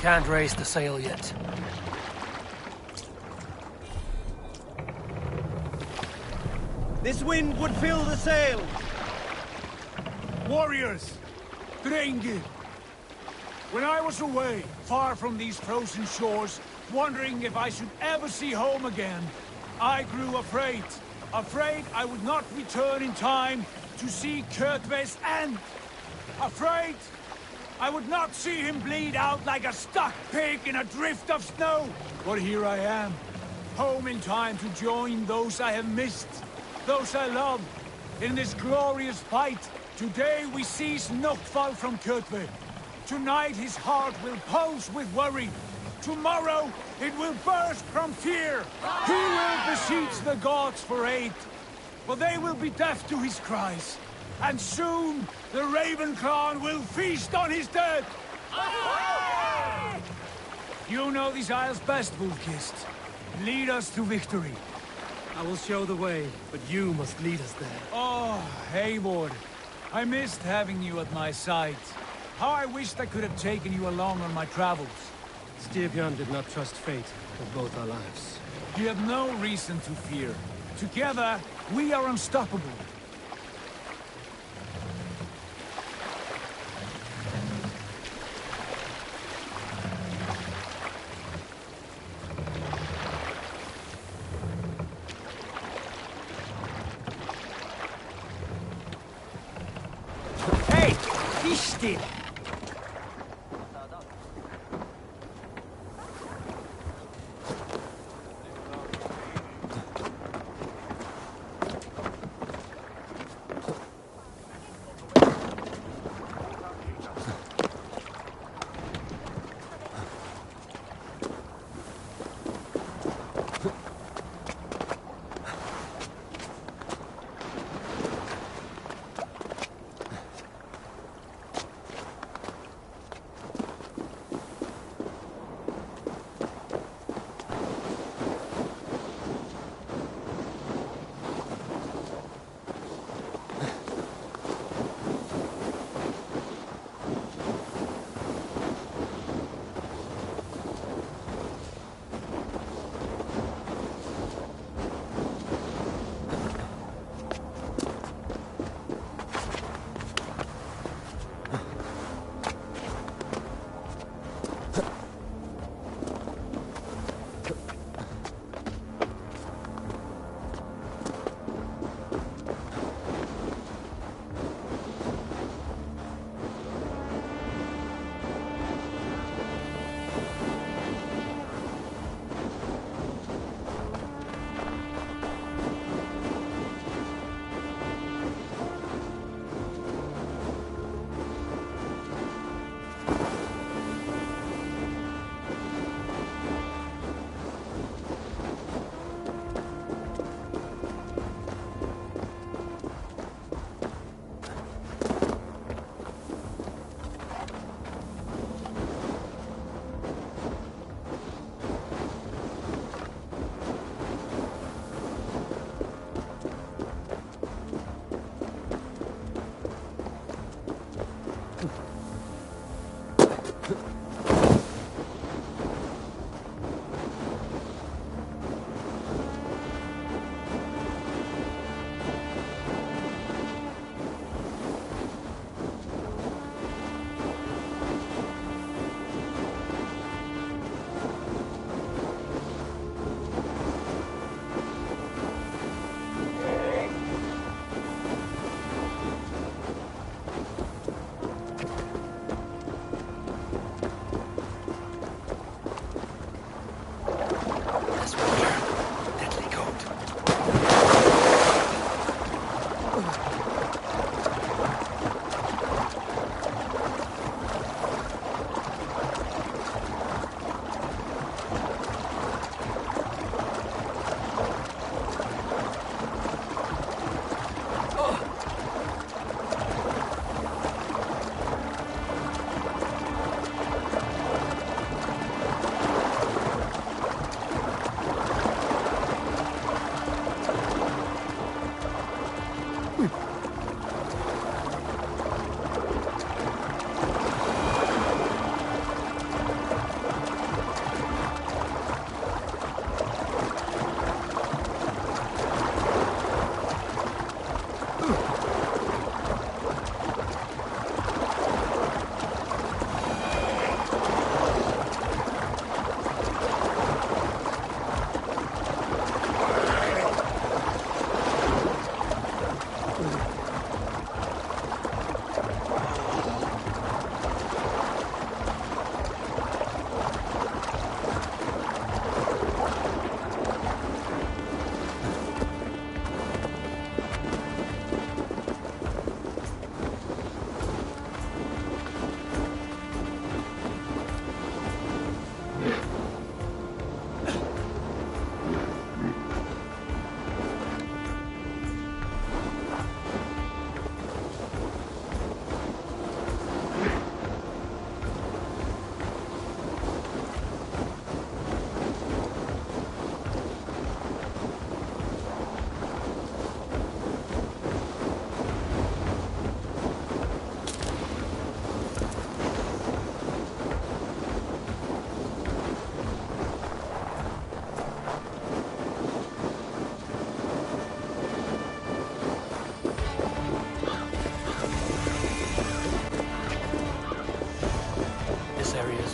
Can't raise the sail yet. This wind would fill the sail! Warriors! Drengir! When I was away, far from these frozen shores, wondering if I should ever see home again, I grew afraid. Afraid I would not return in time to see Kjotve's end. Afraid I would not see him bleed out like a stuck pig in a drift of snow. But here I am, home in time to join those I have missed, those I love, in this glorious fight. Today we seize Noctfall from Kjotve. Tonight his heart will pulse with worry. Tomorrow it will burst from fear. He will beseech the gods for aid, but they will be deaf to his cries. And soon the Raven clan will feast on his dead. You know these isles best, Wolf-Kissed. Lead us to victory. I will show the way, but you must lead us there. Oh, Eivor. I missed having you at my side. How I wished I could have taken you along on my travels. Styrbjörn did not trust fate with both our lives. You have no reason to fear. Together, we are unstoppable. Hey! Be still!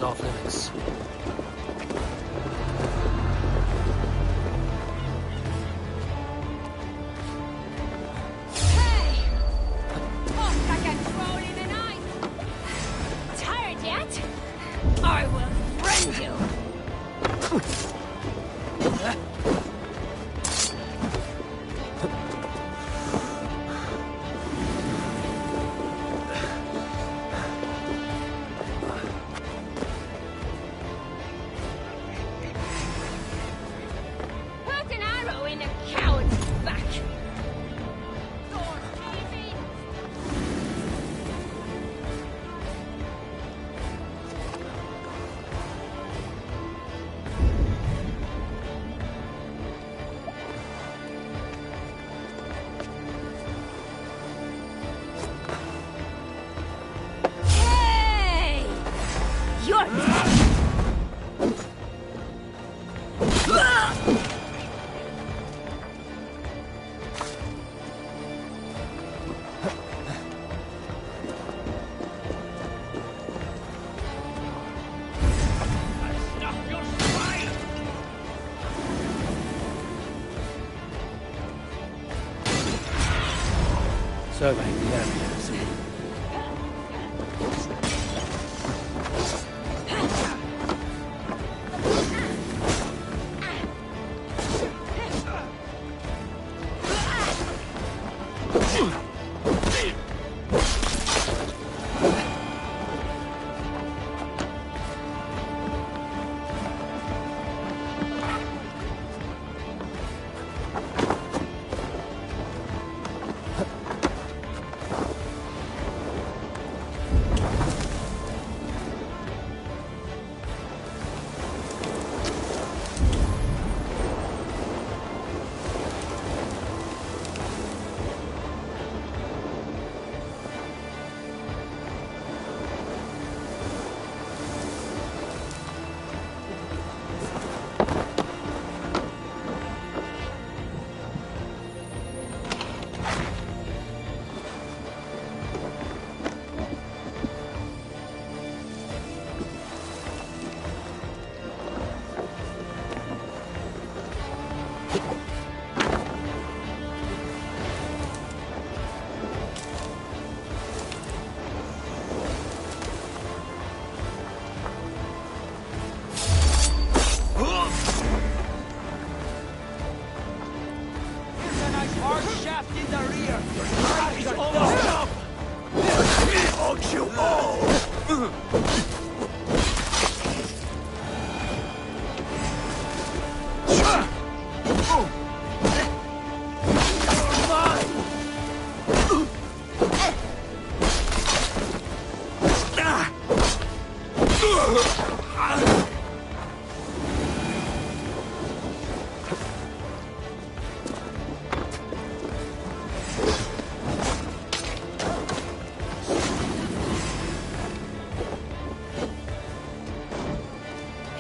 off limits. Hey! Off like a troll in the night! Tired yet? I will friend you! Put an arrow in a coward's back! Door easy! Hey! You're dead! Surveying the area.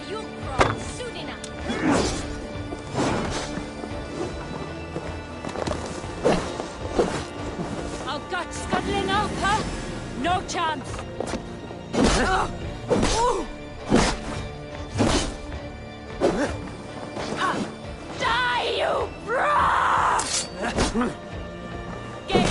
You crawl soon enough! Oh, God, scuttling off, huh? No chance! Die, you bra! Get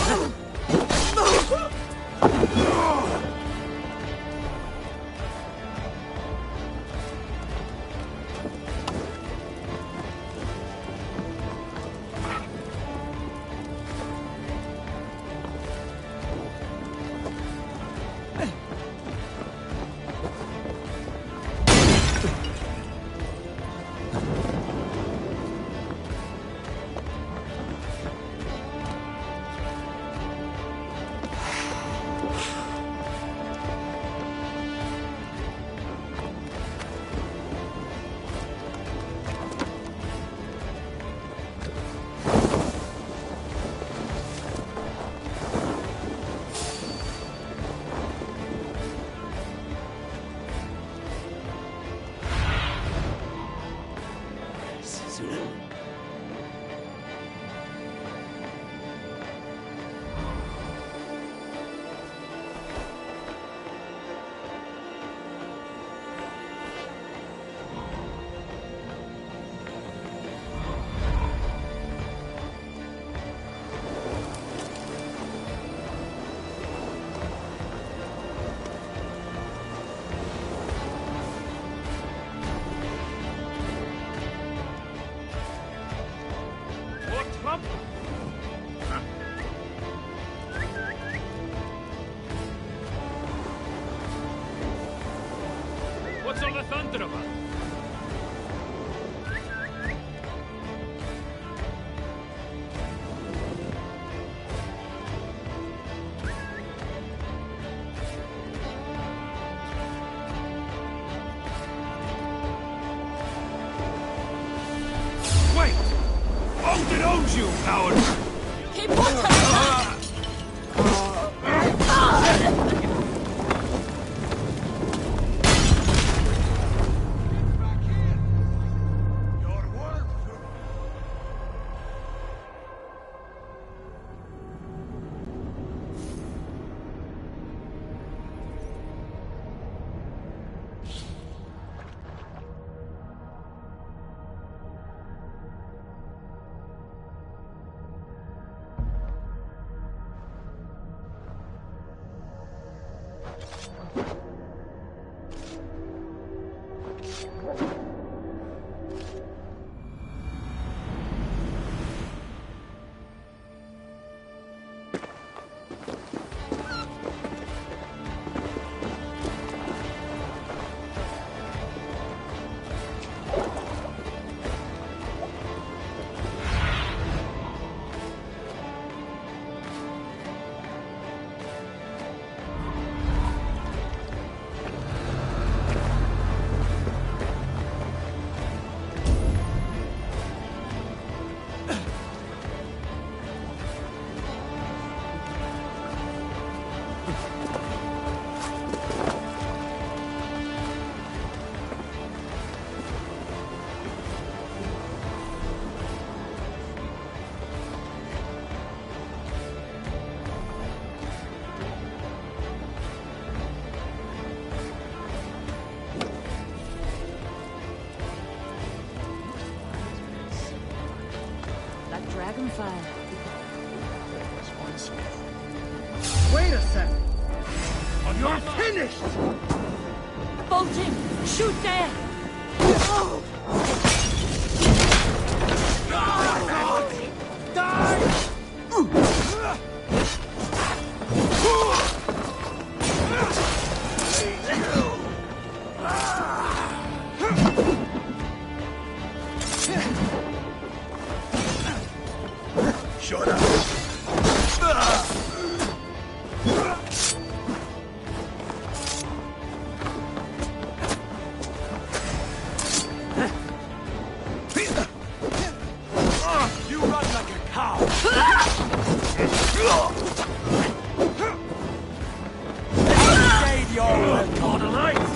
of a Thunderbird. Wait! Odin owns you, coward! Keep watching! Dragonfire. Wait a second! You're finished! Bolt him! Shoot there! Shut up! You run like a cow! Save your God alive!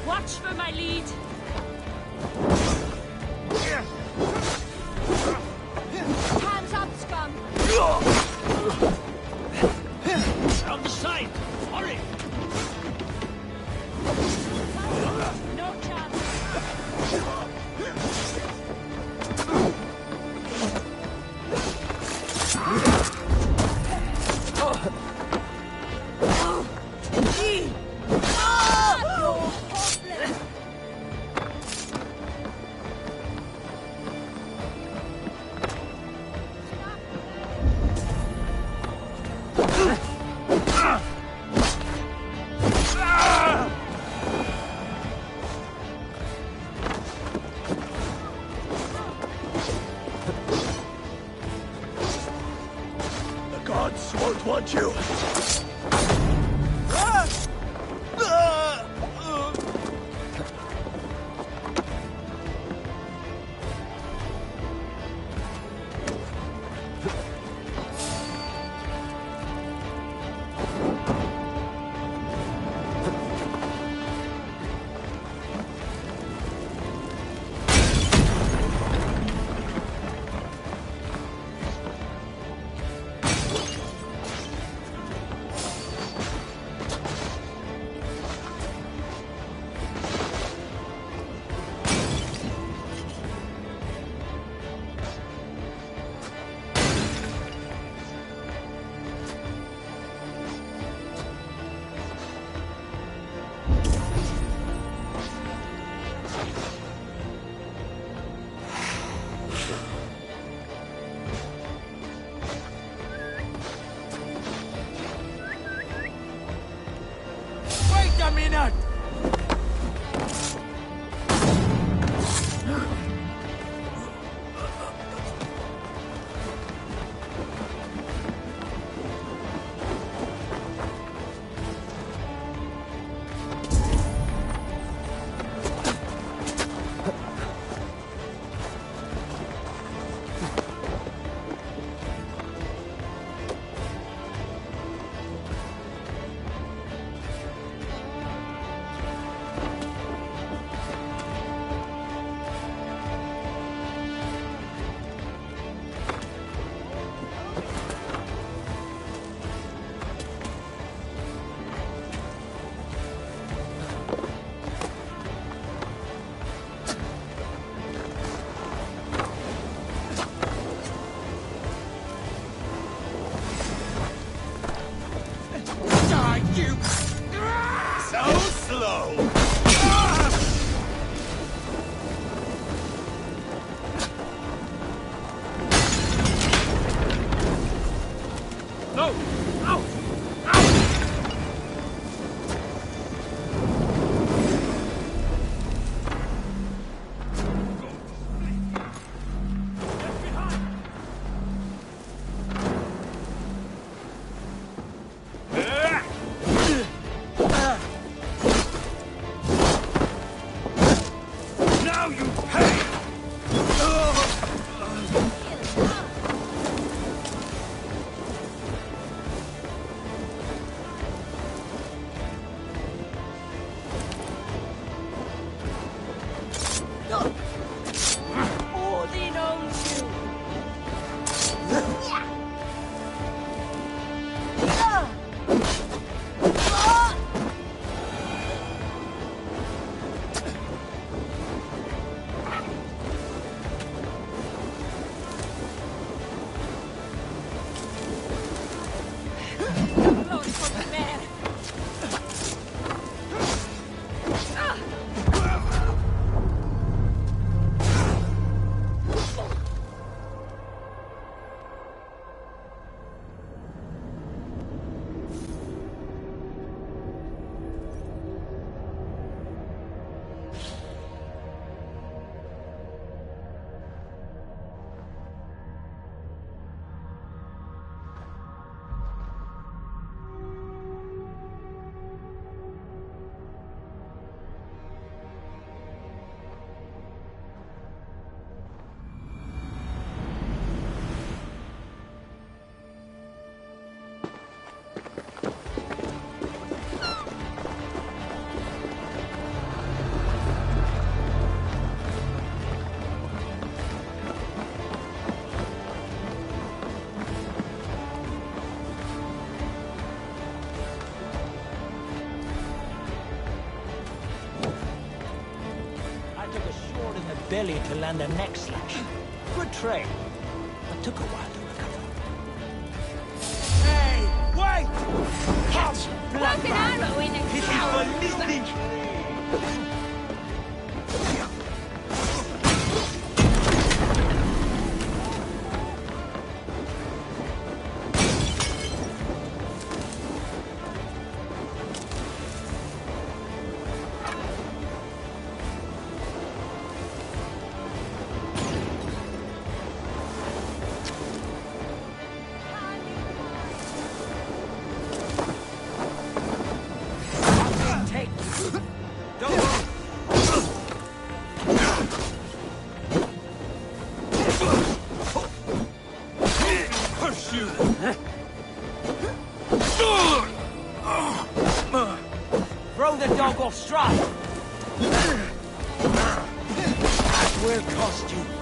Watch for my lead! Hands up, scum! On the side! Hurry! No chance! caminat! belly to land a neck slash. Good trade, but took a while to recover. Hey, wait! Catch! Broke an arrow in a This is ballistic! Throw the dog off stride! That will cost you.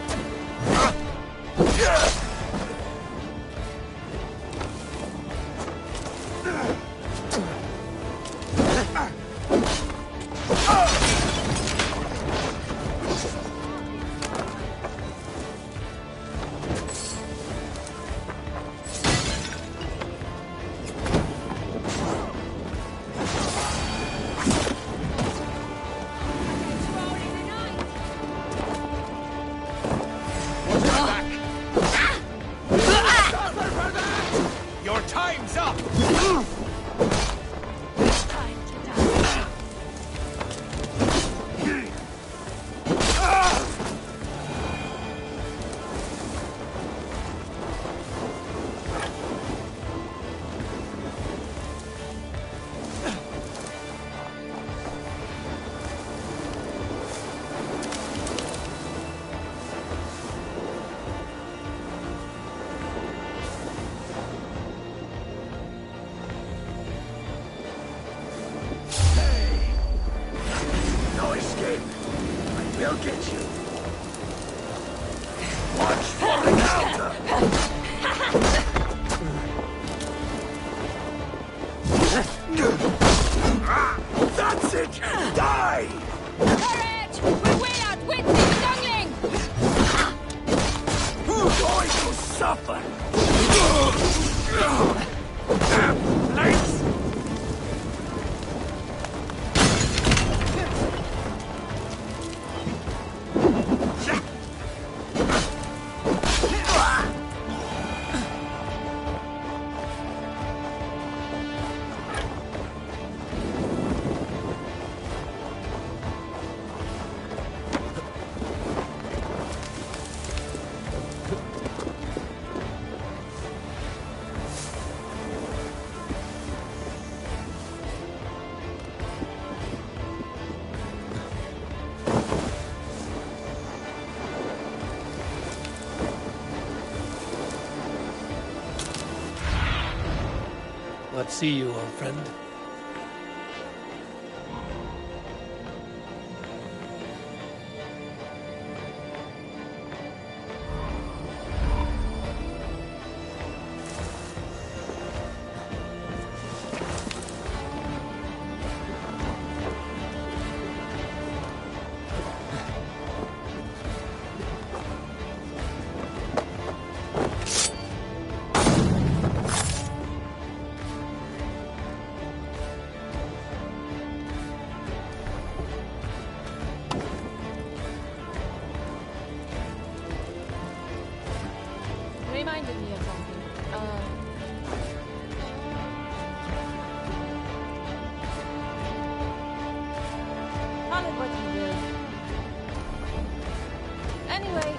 get you! Watch for encounter! That's it! Die! Courage! We will outwit this youngling! Who's going to suffer? Lights! Let's see you, old friend. Reminded me of something. Call it what you will. Anyway.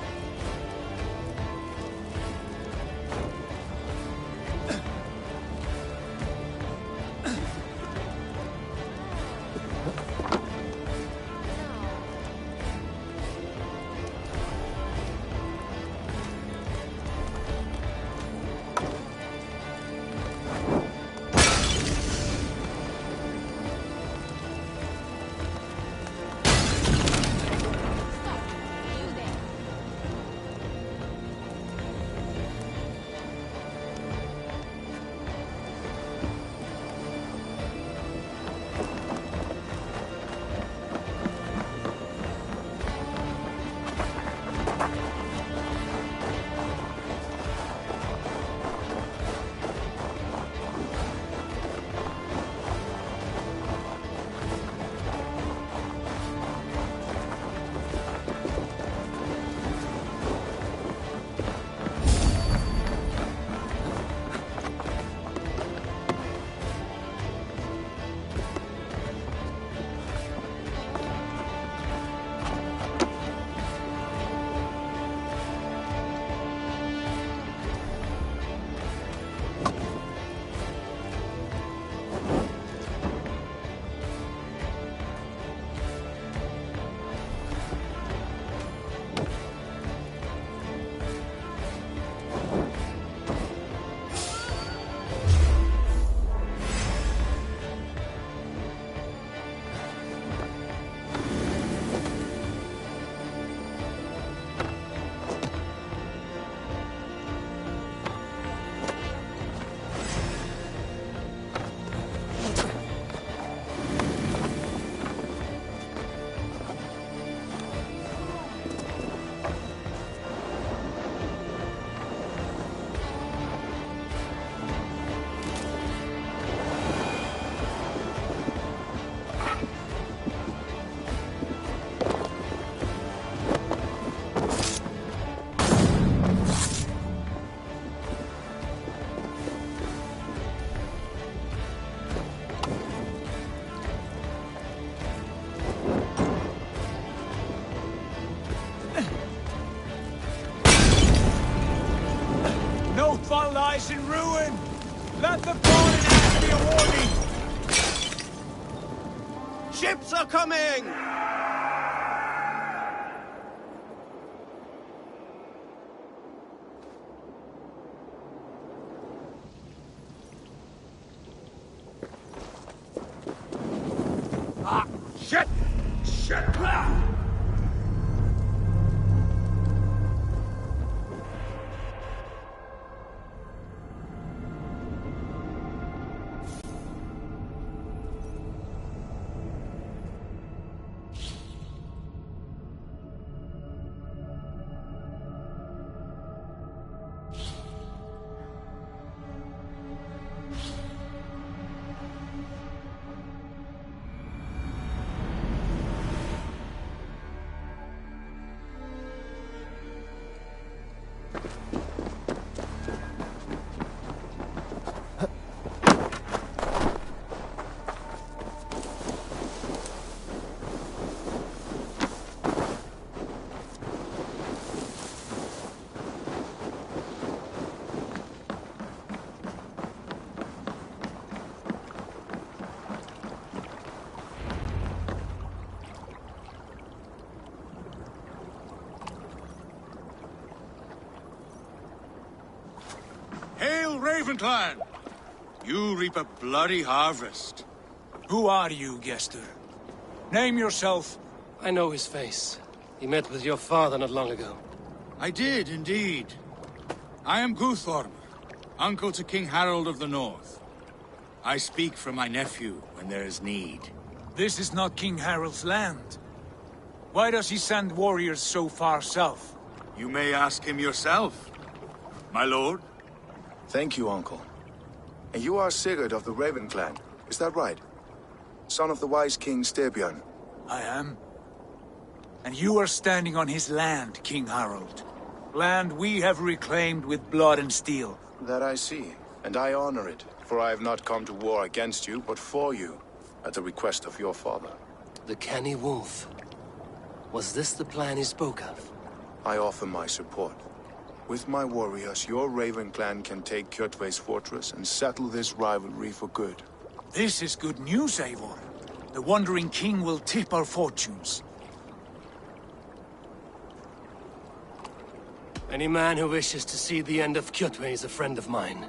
Valhalla lies in ruin! Let the fallen axe be a warning! Ships are coming! Ah, shit! Shit! Raven clan! You reap a bloody harvest. Who are you, Gester? Name yourself. I know his face. He met with your father not long ago. I did, indeed. I am Guthorm, uncle to King Harold of the North. I speak for my nephew when there is need. This is not King Harold's land. Why does he send warriors so far south? You may ask him yourself, my lord. Thank you, uncle. And you are Sigurd of the Raven clan, is that right? Son of the wise King Styrbjörn. I am. And you are standing on his land, King Harold. Land we have reclaimed with blood and steel. That I see, and I honor it, for I have not come to war against you, but for you, at the request of your father. The canny wolf. Was this the plan he spoke of? I offer my support. With my warriors, your Raven clan can take Kjotve's fortress and settle this rivalry for good. This is good news, Eivor. The Wandering King will tip our fortunes. Any man who wishes to see the end of Kjotve is a friend of mine.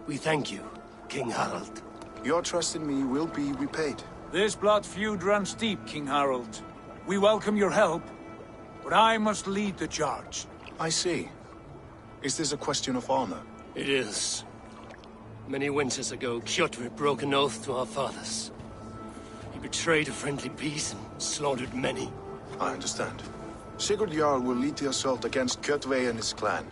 We thank you, King Harald. Your trust in me will be repaid. This blood feud runs deep, King Harold. We welcome your help, but I must lead the charge. I see. Is this a question of honor? It is. Many winters ago, Kjotve broke an oath to our fathers. He betrayed a friendly peace and slaughtered many. I understand. Sigurd Jarl will lead the assault against Kjotve and his clan.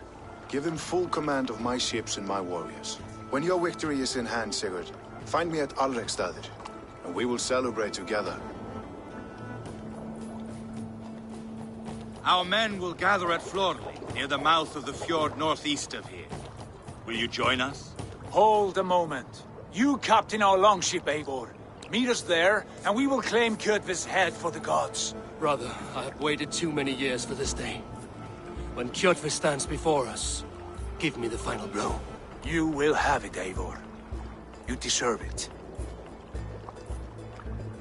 Give him full command of my ships and my warriors. When your victory is in hand, Sigurd, find me at Alrekstadir, and we will celebrate together. Our men will gather at Florley, near the mouth of the fjord northeast of here. Will you join us? Hold a moment. You captain our longship, Eivor. Meet us there, and we will claim Kjotve's head for the gods. Brother, I have waited too many years for this day. When Kjotve stands before us, give me the final blow. You will have it, Eivor. You deserve it.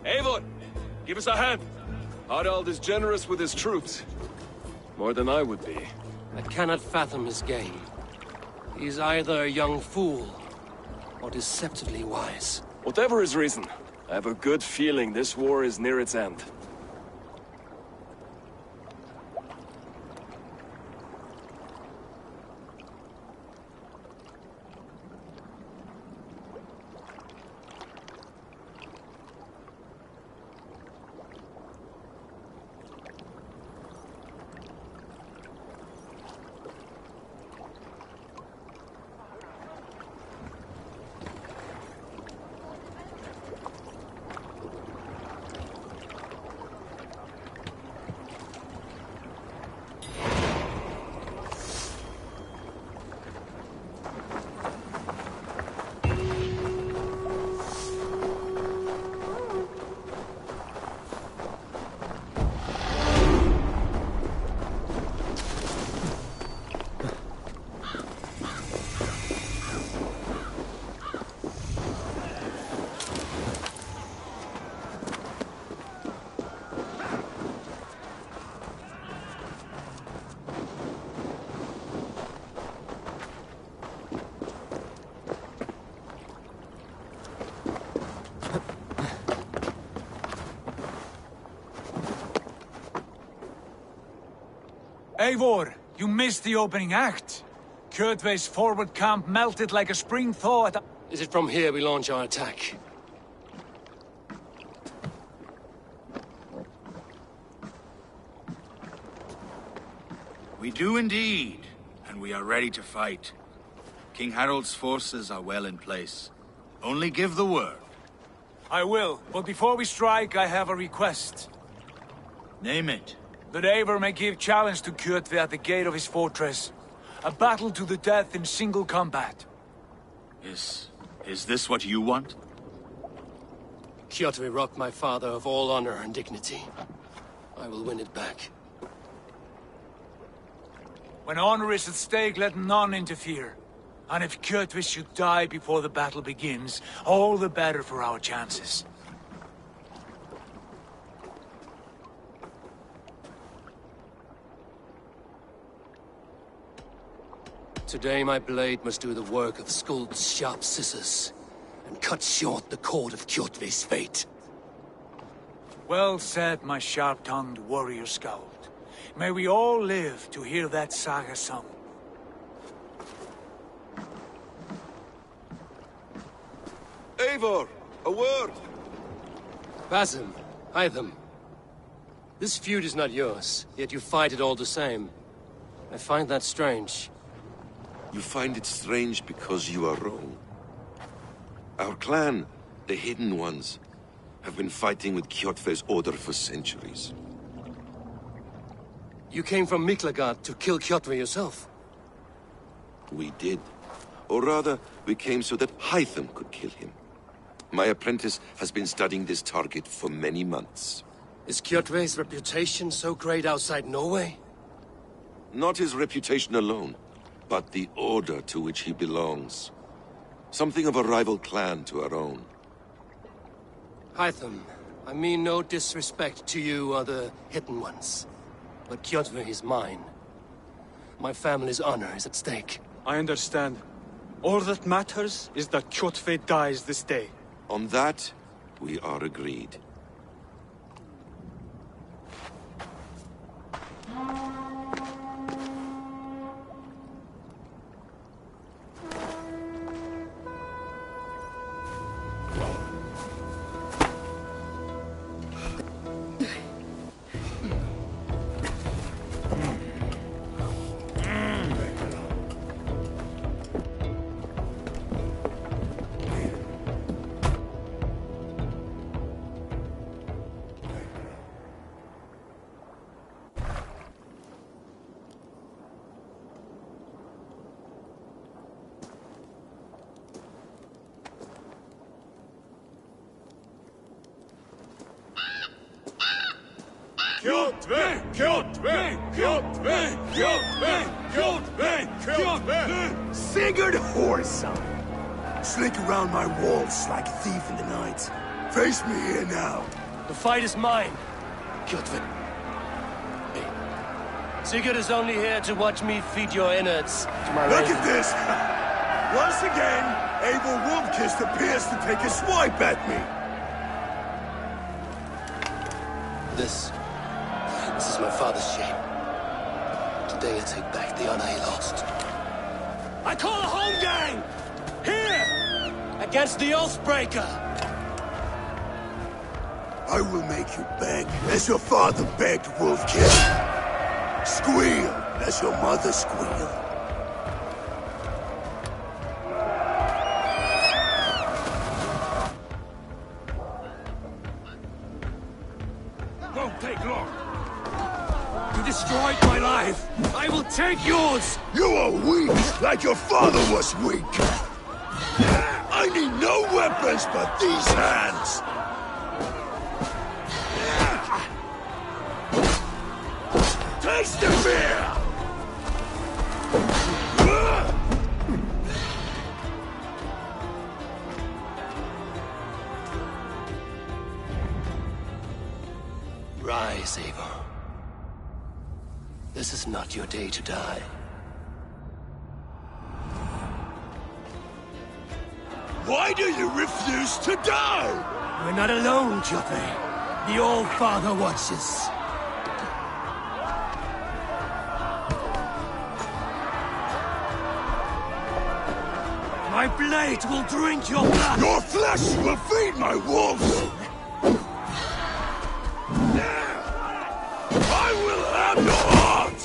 Eivor, give us a hand. Harald is generous with his troops. More than I would be. I cannot fathom his game. He is either a young fool, or deceptively wise. Whatever his reason, I have a good feeling this war is near its end. Eivor, you missed the opening act. Kjotve's forward camp melted like a spring thaw at... Is it from here we launch our attack? We do indeed, and we are ready to fight. King Harold's forces are well in place. Only give the word. I will, but before we strike, I have a request. Name it. That Eivor may give challenge to Kjotve at the gate of his fortress. A battle to the death in single combat. Is this what you want? Kjotve robbed my father of all honor and dignity. I will win it back. When honor is at stake, let none interfere. And if Kjotve should die before the battle begins, all the better for our chances. Today my blade must do the work of Skuld's sharp scissors, and cut short the cord of Kjotve's fate. Well said, my sharp-tongued warrior scout. May we all live to hear that saga sung. Eivor, a word! Basim, Hytham. This feud is not yours, yet you fight it all the same. I find that strange. You find it strange because you are wrong. Our clan, the Hidden Ones, have been fighting with Kjotve's order for centuries. You came from Miklagard to kill Kjotve yourself? We did. Or rather, we came so that Hytham could kill him. My apprentice has been studying this target for many months. Is Kjotve's reputation so great outside Norway? Not his reputation alone, but the order to which he belongs. Something of a rival clan to our own. Hytham, I mean no disrespect to you or the Hidden Ones, but Kjotve is mine. My family's honor is at stake. I understand. All that matters is that Kjotve dies this day. On that, we are agreed. Kjotve! Kjotve! Kjotve! Kjotve! Kjotve! Kjotve! Sigurd Whoreson! Slink around my walls like a thief in the night. Face me here now. The fight is mine, Kjotve. Sigurd is only here to watch me feed your innards to my Look raven. at this! Once again, Eivor Wolfkist appears to take a swipe at me. This is my father's shame. Today I take back the honor he lost. I call a home gang! Here! Against the Oathbreaker! I will make you beg, as your father begged, Wolfkist. Squeal, as your mother squealed. Won't take long. You destroyed my life. I will take yours. You are weak, like your father was weak. I need no weapons but these hands. Taste the fear! Rise, Eivor. This is not your day to die. Why do you refuse to die? We're not alone, Kjotve. The Old Father watches. My blade will drink your blood! Your flesh will feed my wolves! I will have your heart!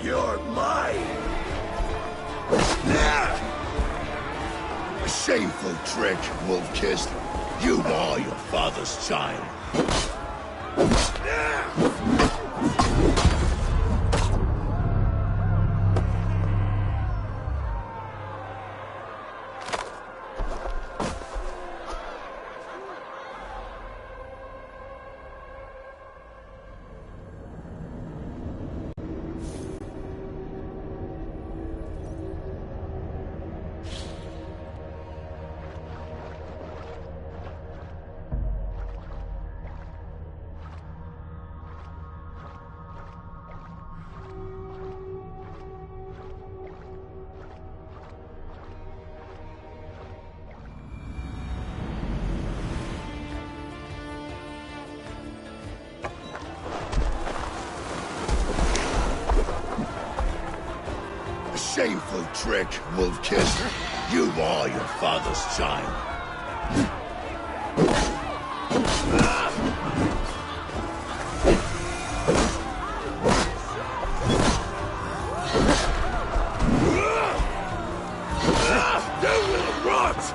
You're mine! A shameful trick, wolf-kissed. You are your father's child. Shameful trick, wolf-kissed. You are your father's child. You will rot!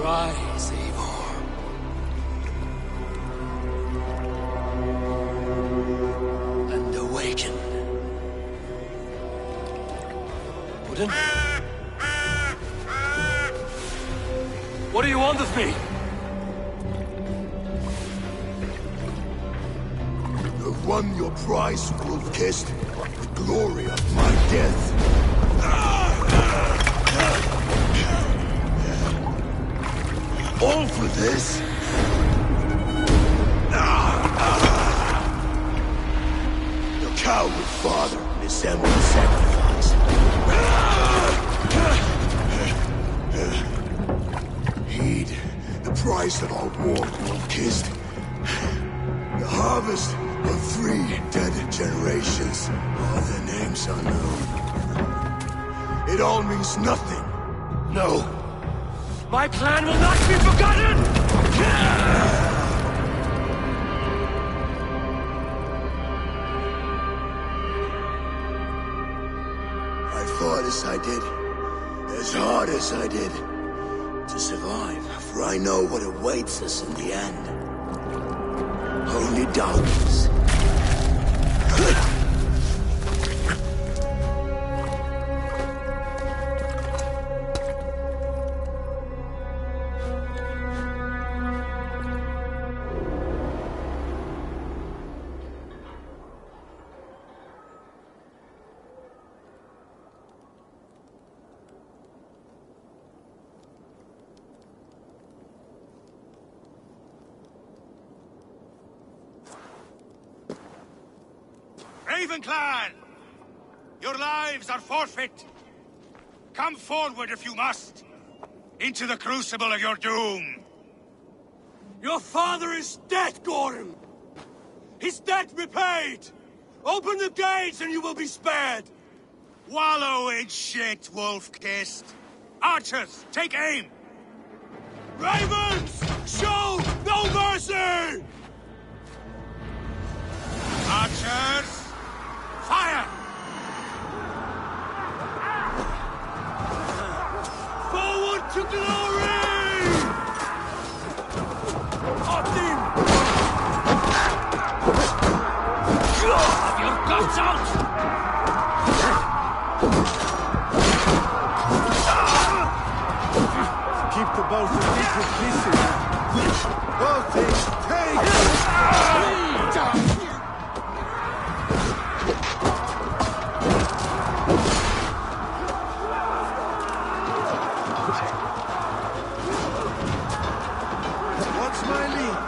Rise, Eivor. And awaken. Wooden? What do you want of me? You've won your prize, wolf-kissed. The glory of my death. All for this? Your coward father resembles sacrifice. Heed the price of our war, wolf-kissed. The harvest of 3 dead generations. All their names unknown. It all means nothing. No. My plan will not be forgotten! I fought as I did, as hard as I did, to survive, for I know what awaits us in the end. Only darkness. Raven Clan! Your lives are forfeit. Come forward if you must. Into the crucible of your doom. Your father is dead, Gordon! His debt repaid! Open the gates and you will be spared! Wallow in shit, wolf-kissed. Archers, take aim! Ravens! Show no mercy! Archers, fire! Keep the bolster in pieces. Both things, take! What's my lead?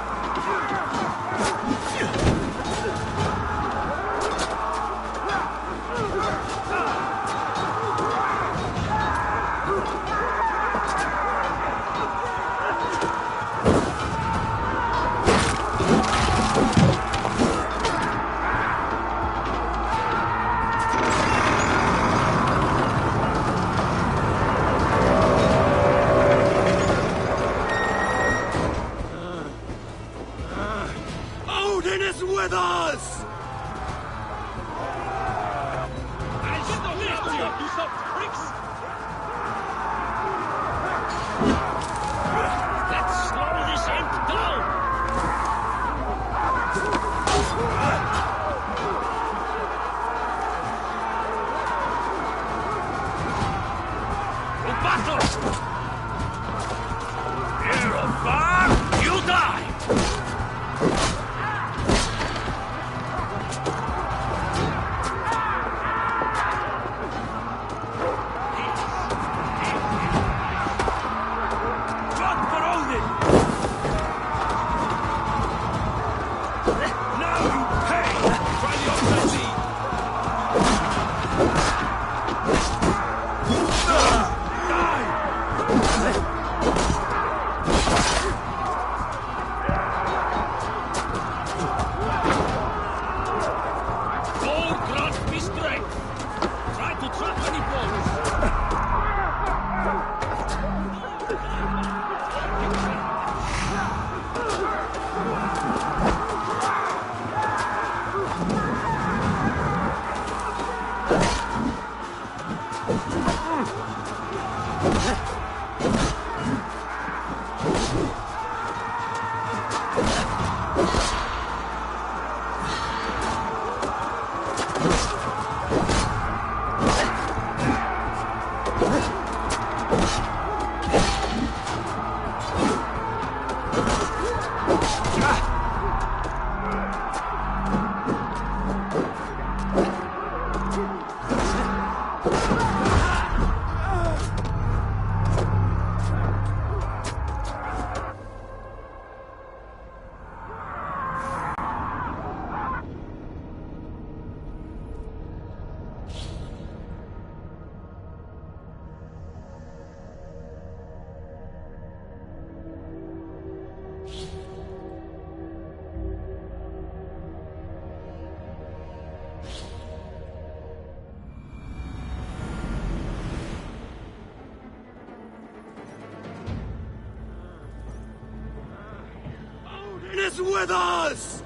Odin is with us! Let's slow this end down! In battle! Here of far, you die! Run for Odin! Now you pay! Try the offensive! God grant me strength! Try to trap any blows! Odin is with us!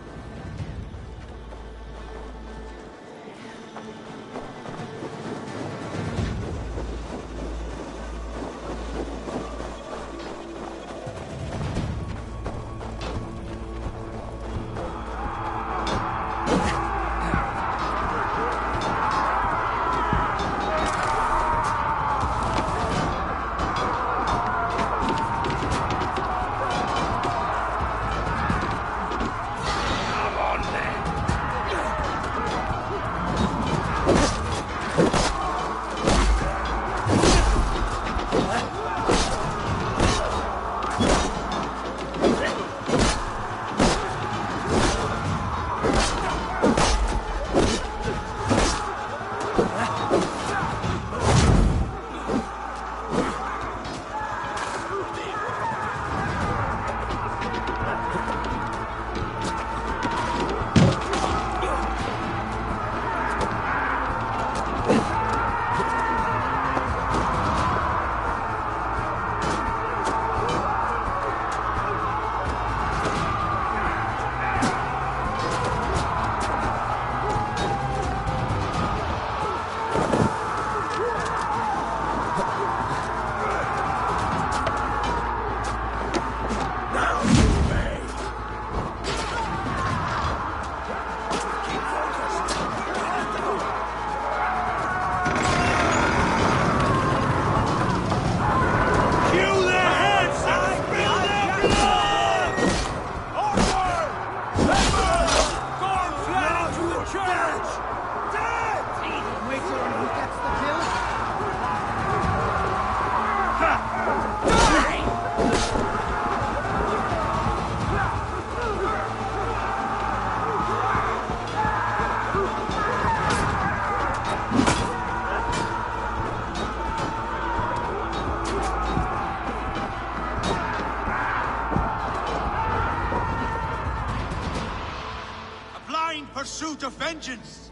vengeance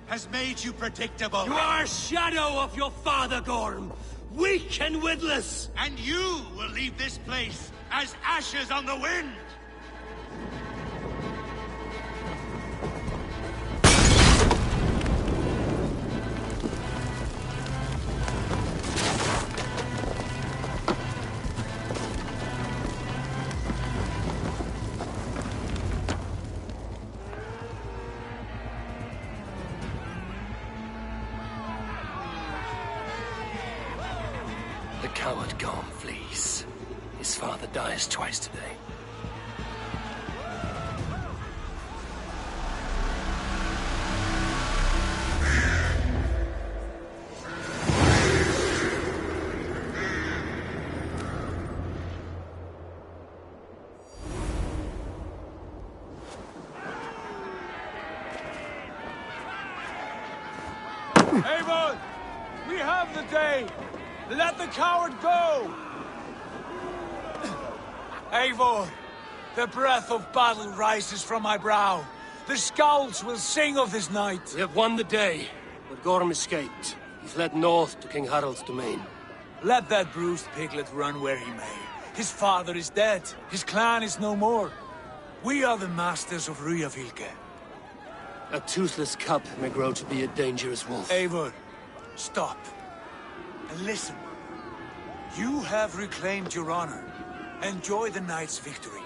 has made you predictable. You are a shadow of your father, Gorm. Weak and witless. And you will leave this place as ashes on the wind. The coward Gorm flees. His father dies twice today. Eivor! We have the day! Let the coward go! Eivor, the breath of battle rises from my brow. The scouts will sing of this night. We have won the day, but Gorm escaped. He fled north to King Harald's domain. Let that bruised piglet run where he may. His father is dead. His clan is no more. We are the masters of Rüyavilke. A toothless cub may grow to be a dangerous wolf. Eivor, stop. And listen. You have reclaimed your honor. Enjoy the night's victory.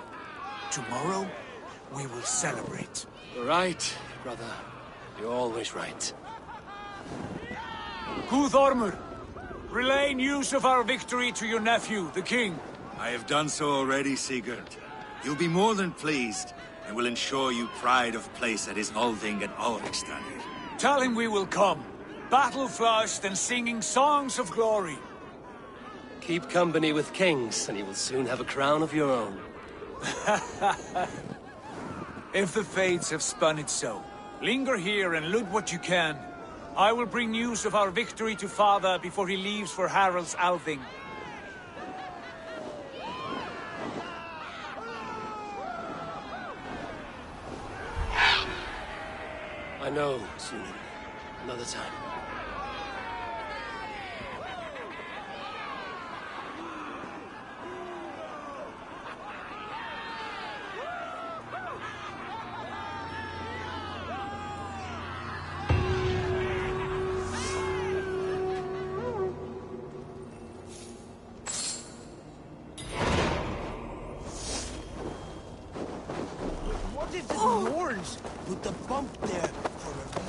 Tomorrow, we will celebrate. You're right, brother. You're always right. Guthormur, relay news of our victory to your nephew, the king. I have done so already, Sigurd. You'll be more than pleased, and will ensure you pride of place at his Alding and Ulrichstad. Tell him we will come, battle-flushed and singing songs of glory. Keep company with kings, and you will soon have a crown of your own. If the fates have spun it so, linger here and loot what you can. I will bring news of our victory to father before he leaves for Harald's Althing. I know, Sunan. Another time. What is the horns with the bump there for a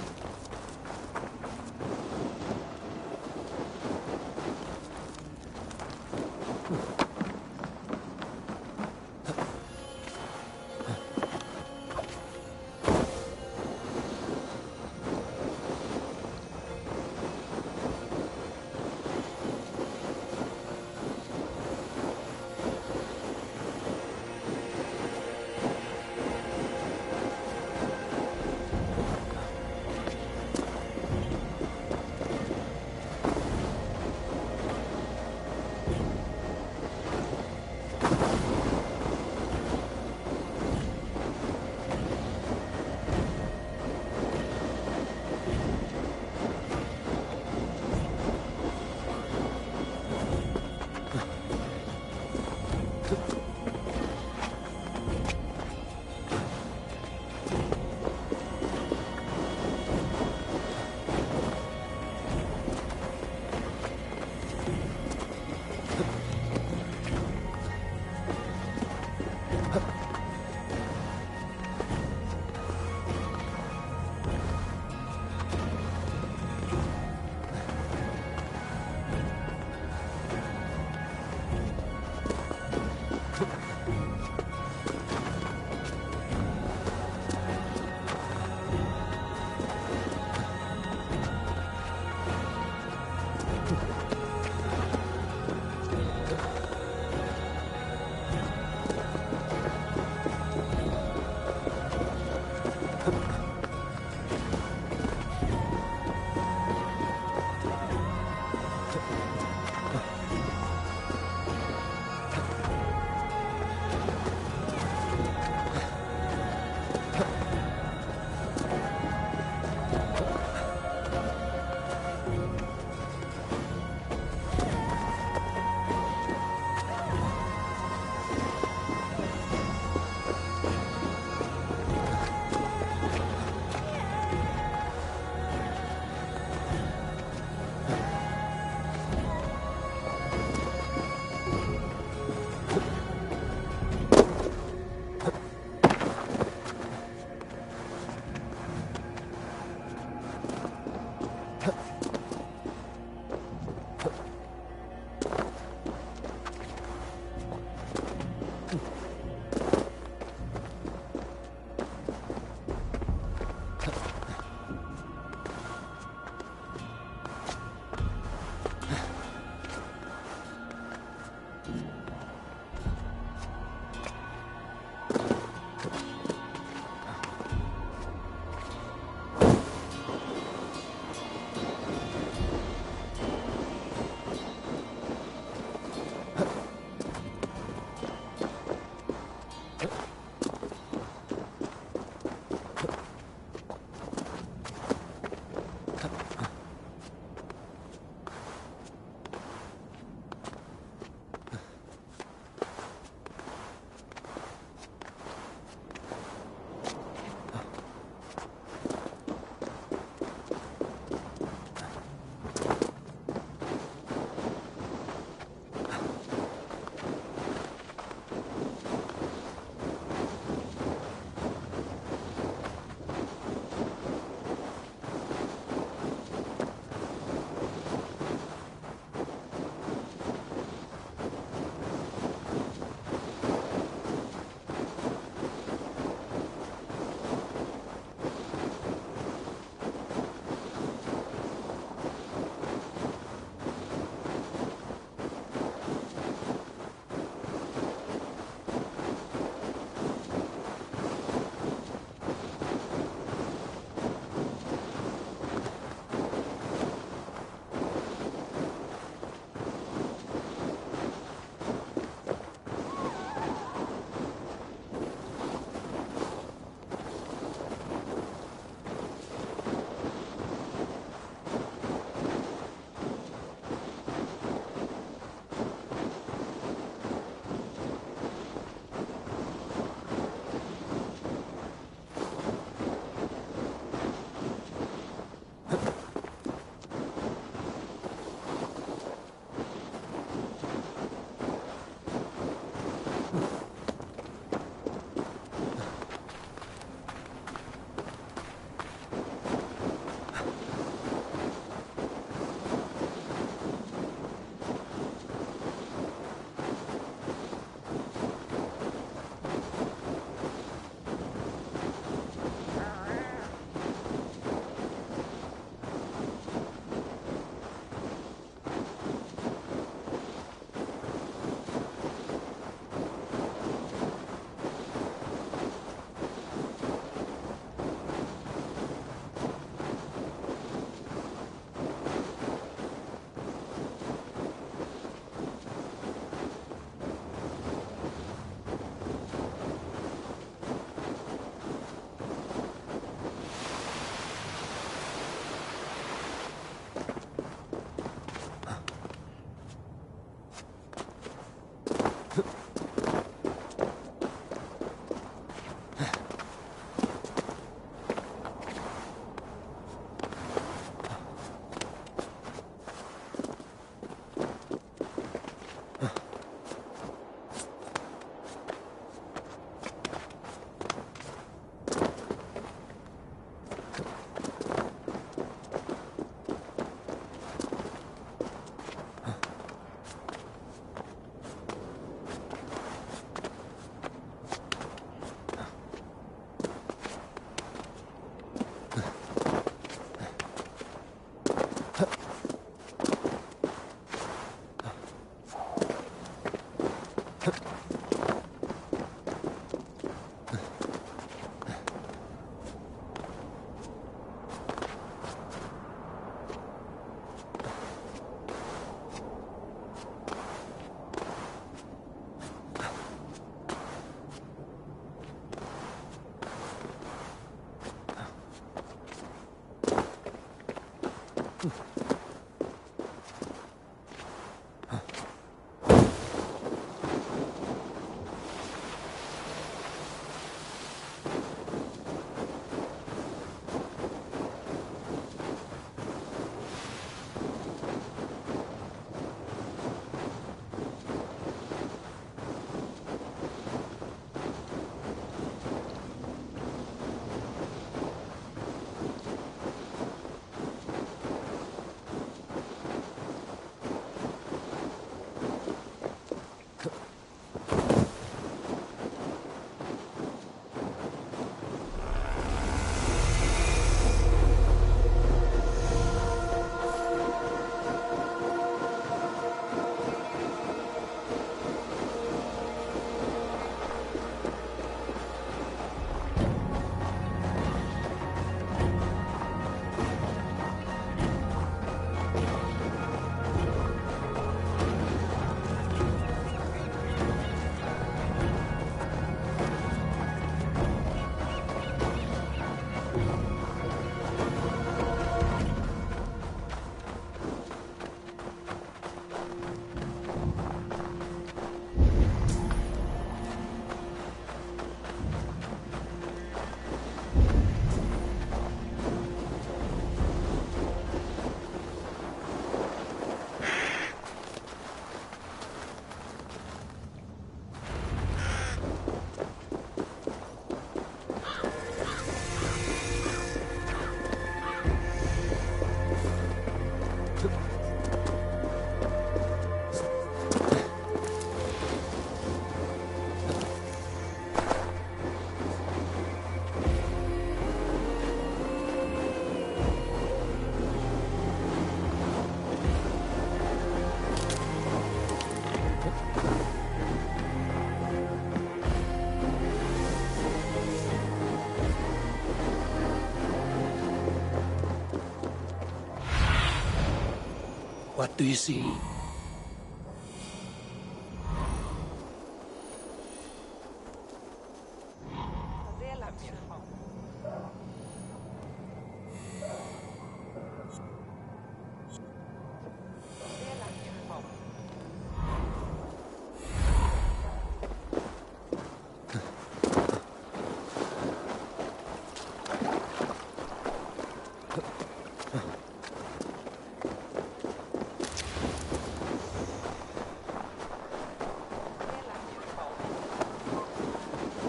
What do you see?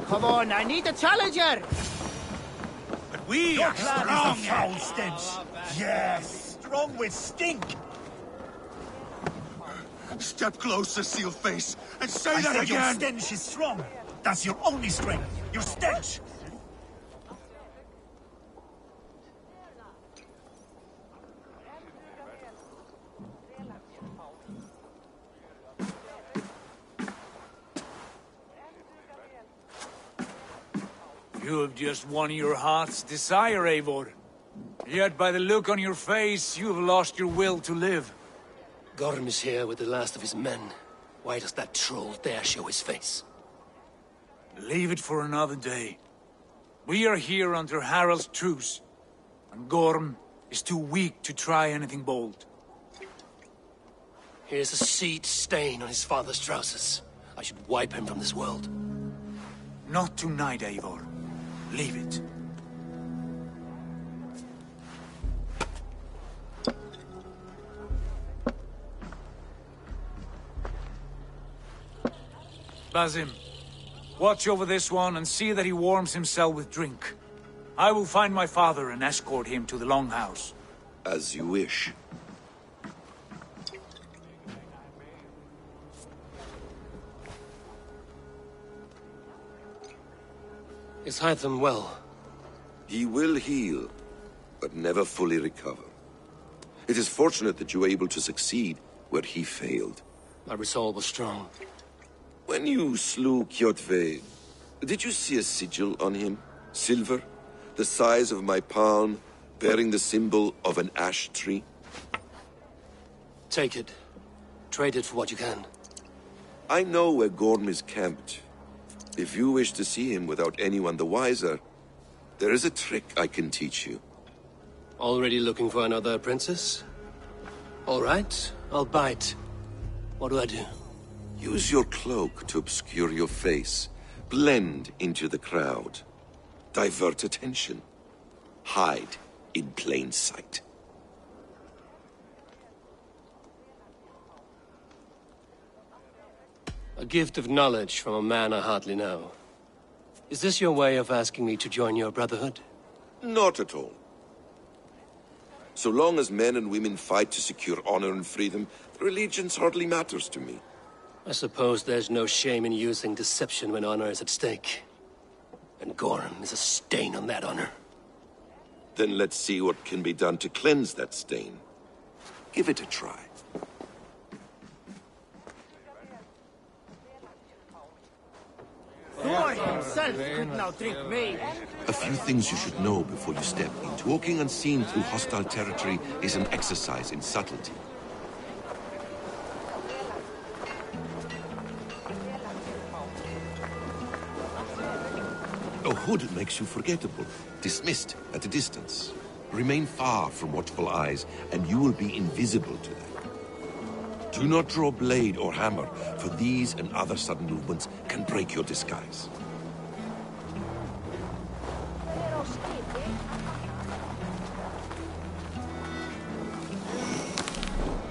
Come on, I need a challenger! But we Your are clan strong. is a foul stench. Yes, strong with stink. Step closer, Sealface, and say I that said your again. stench is strong. That's your only strength. Your stench. You have just won your heart's desire, Eivor. Yet by the look on your face, you have lost your will to live. Gorm is here with the last of his men. Why does that troll dare show his face? Leave it for another day. We are here under Harald's truce, and Gorm is too weak to try anything bold. Here's a seed stain on his father's trousers. I should wipe him from this world. Not tonight, Eivor. Leave it. Basim, watch over this one and see that he warms himself with drink. I will find my father and escort him to the Longhouse. As you wish. Is Hytham well? He will heal, but never fully recover. It is fortunate that you were able to succeed where he failed. My resolve was strong. When you slew Kjotve, did you see a sigil on him? Silver? The size of my palm, bearing the symbol of an ash tree? Take it. Trade it for what you can. I know where Gorm is camped. If you wish to see him without anyone the wiser, there is a trick I can teach you. Already looking for another princess? All right, I'll bite. What do I do? Use your cloak to obscure your face. Blend into the crowd. Divert attention. Hide in plain sight. A gift of knowledge from a man I hardly know. Is this your way of asking me to join your brotherhood? Not at all. So long as men and women fight to secure honor and freedom, their allegiance hardly matters to me. I suppose there's no shame in using deception when honor is at stake. And Gorm is a stain on that honor. Then let's see what can be done to cleanse that stain. Give it a try. Thor himself could now drink me. A few things you should know before you step in. Walking unseen through hostile territory is an exercise in subtlety. A hood makes you forgettable, dismissed at a distance. Remain far from watchful eyes, and you will be invisible to them. Do not draw blade or hammer, for these and other sudden movements can break your disguise.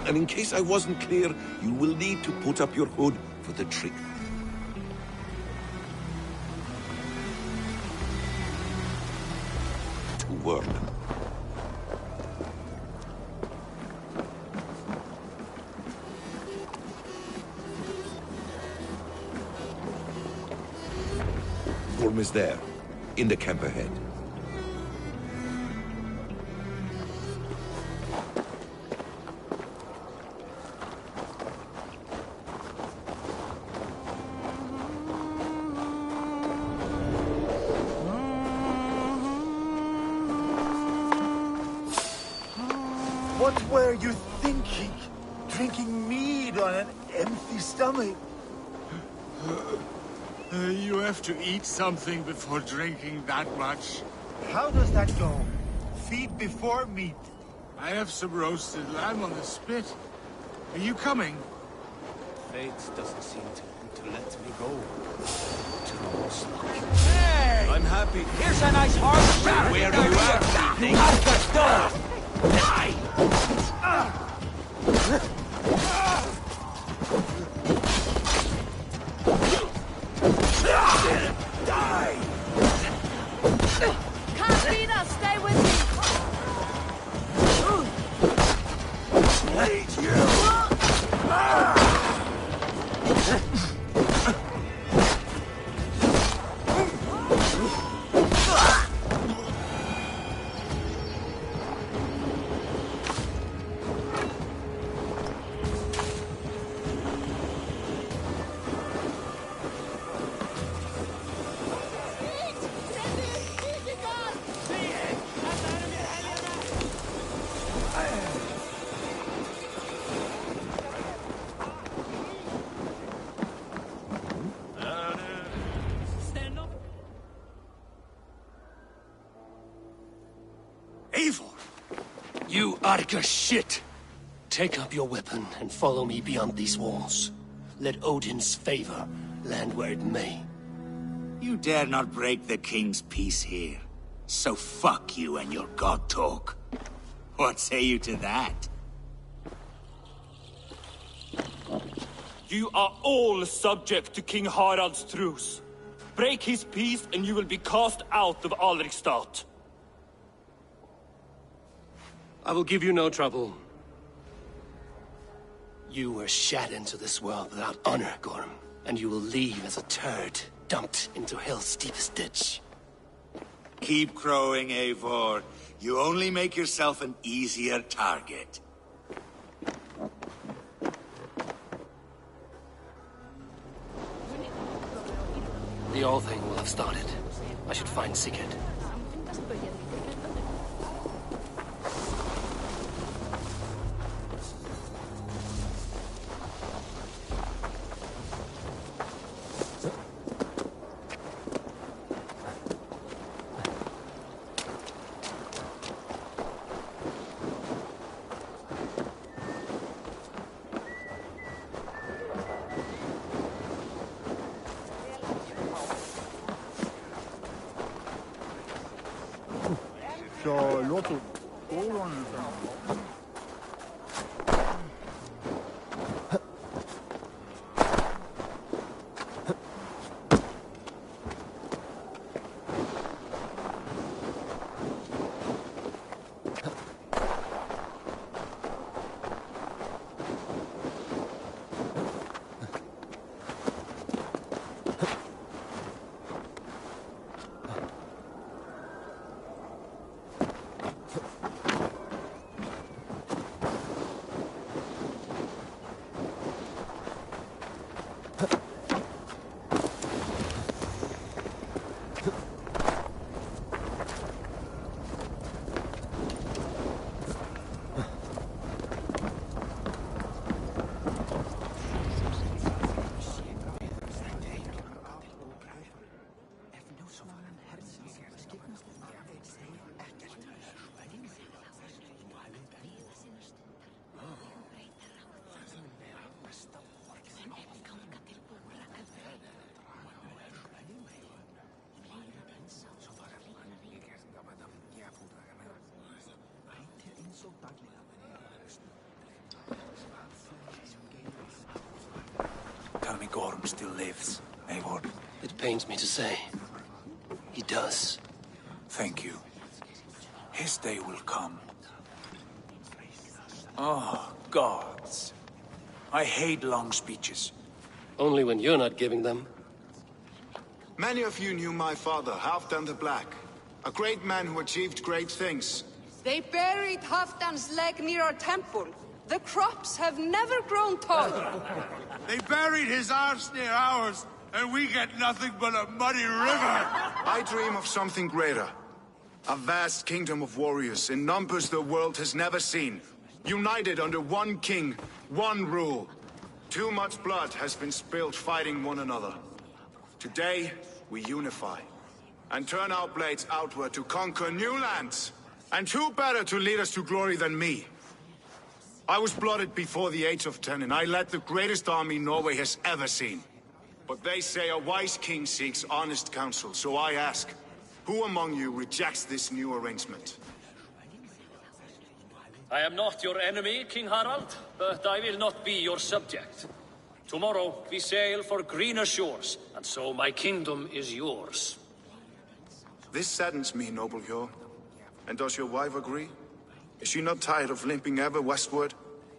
And in case I wasn't clear, you will need to put up your hood for the trick. To work. Gorm is there, in the camp ahead. What were you thinking? drinking mead on an empty stomach. You have to eat something before drinking that much. How does that go? Feed before meat. I have some roasted lamb on the spit. Are you coming? Fate doesn't seem to let me go. Hey! I'm happy. Here's a nice hard shot! Where are you at, You have to stop! Die! Die! Cantina, stay with me! Hate you! You Arca shit! Take up your weapon and follow me beyond these walls. Let Odin's favor land where it may. You dare not break the king's peace here. So fuck you and your god talk. What say you to that? You are all subject to King Harald's truce. Break his peace and you will be cast out of Alrikstad. I will give you no trouble. You were shat into this world without honor, Gorm, and you will leave as a turd dumped into hell's deepest ditch. Keep crowing, Eivor. You only make yourself an easier target. The All Thing will have started. I should find Sigurd. Så låter gårdene Tell me Gorm still lives, Eivor. It pains me to say. He does. Thank you. His day will come. Oh, gods. I hate long speeches. Only when you're not giving them. Many of you knew my father, Halfdan the Black. A great man who achieved great things. They buried Halfdan's leg near our temple. The crops have never grown tall. They buried his arse near ours, and we get nothing but a muddy river. I dream of something greater. A vast kingdom of warriors in numbers the world has never seen. United under one king, one rule. Too much blood has been spilled fighting one another. Today, we unify, and turn our blades outward to conquer new lands. And who better to lead us to glory than me? I was blooded before the age of 10, and I led the greatest army Norway has ever seen. But they say a wise king seeks honest counsel, so I ask, who among you rejects this new arrangement? I am not your enemy, King Harald, but I will not be your subject. Tomorrow we sail for greener shores, and so my kingdom is yours. This saddens me, noble Hjor. And does your wife agree? Is she not tired of limping ever westward?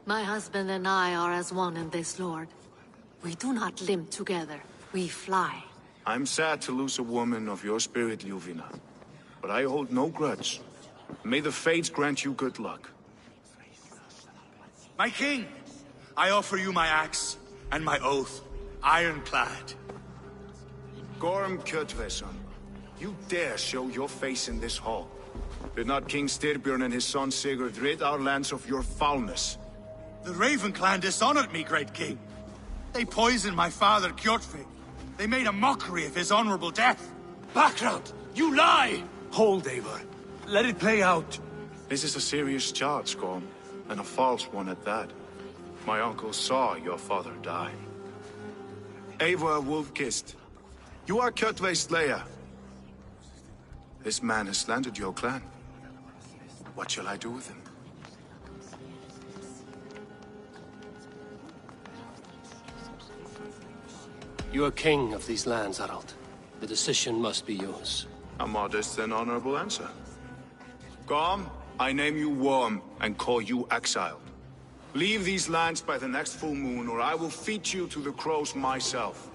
My husband and I are as one in this, Lord. We do not limp together, we fly. I'm sad to lose a woman of your spirit, Ljuvina. But I hold no grudge. May the fates grant you good luck. My king, I offer you my axe and my oath, ironclad. Gorm Kjotveson, you dare show your face in this hall. Did not King Styrbjörn and his son Sigurd rid our lands of your foulness? The Raven clan dishonored me, great king. They poisoned my father, Kjotve. They made a mockery of his honorable death. Background! You lie! Hold, Eivor. Let it play out. This is a serious charge, Gorm, and a false one at that. My uncle saw your father die. Eivor Wolf-Kissed, you are Kjotve's slayer. This man has slandered your clan. What shall I do with him? You are king of these lands, Harald. The decision must be yours. A modest and honorable answer. Gorm, I name you Worm and call you exiled. Leave these lands by the next full moon, or I will feed you to the crows myself.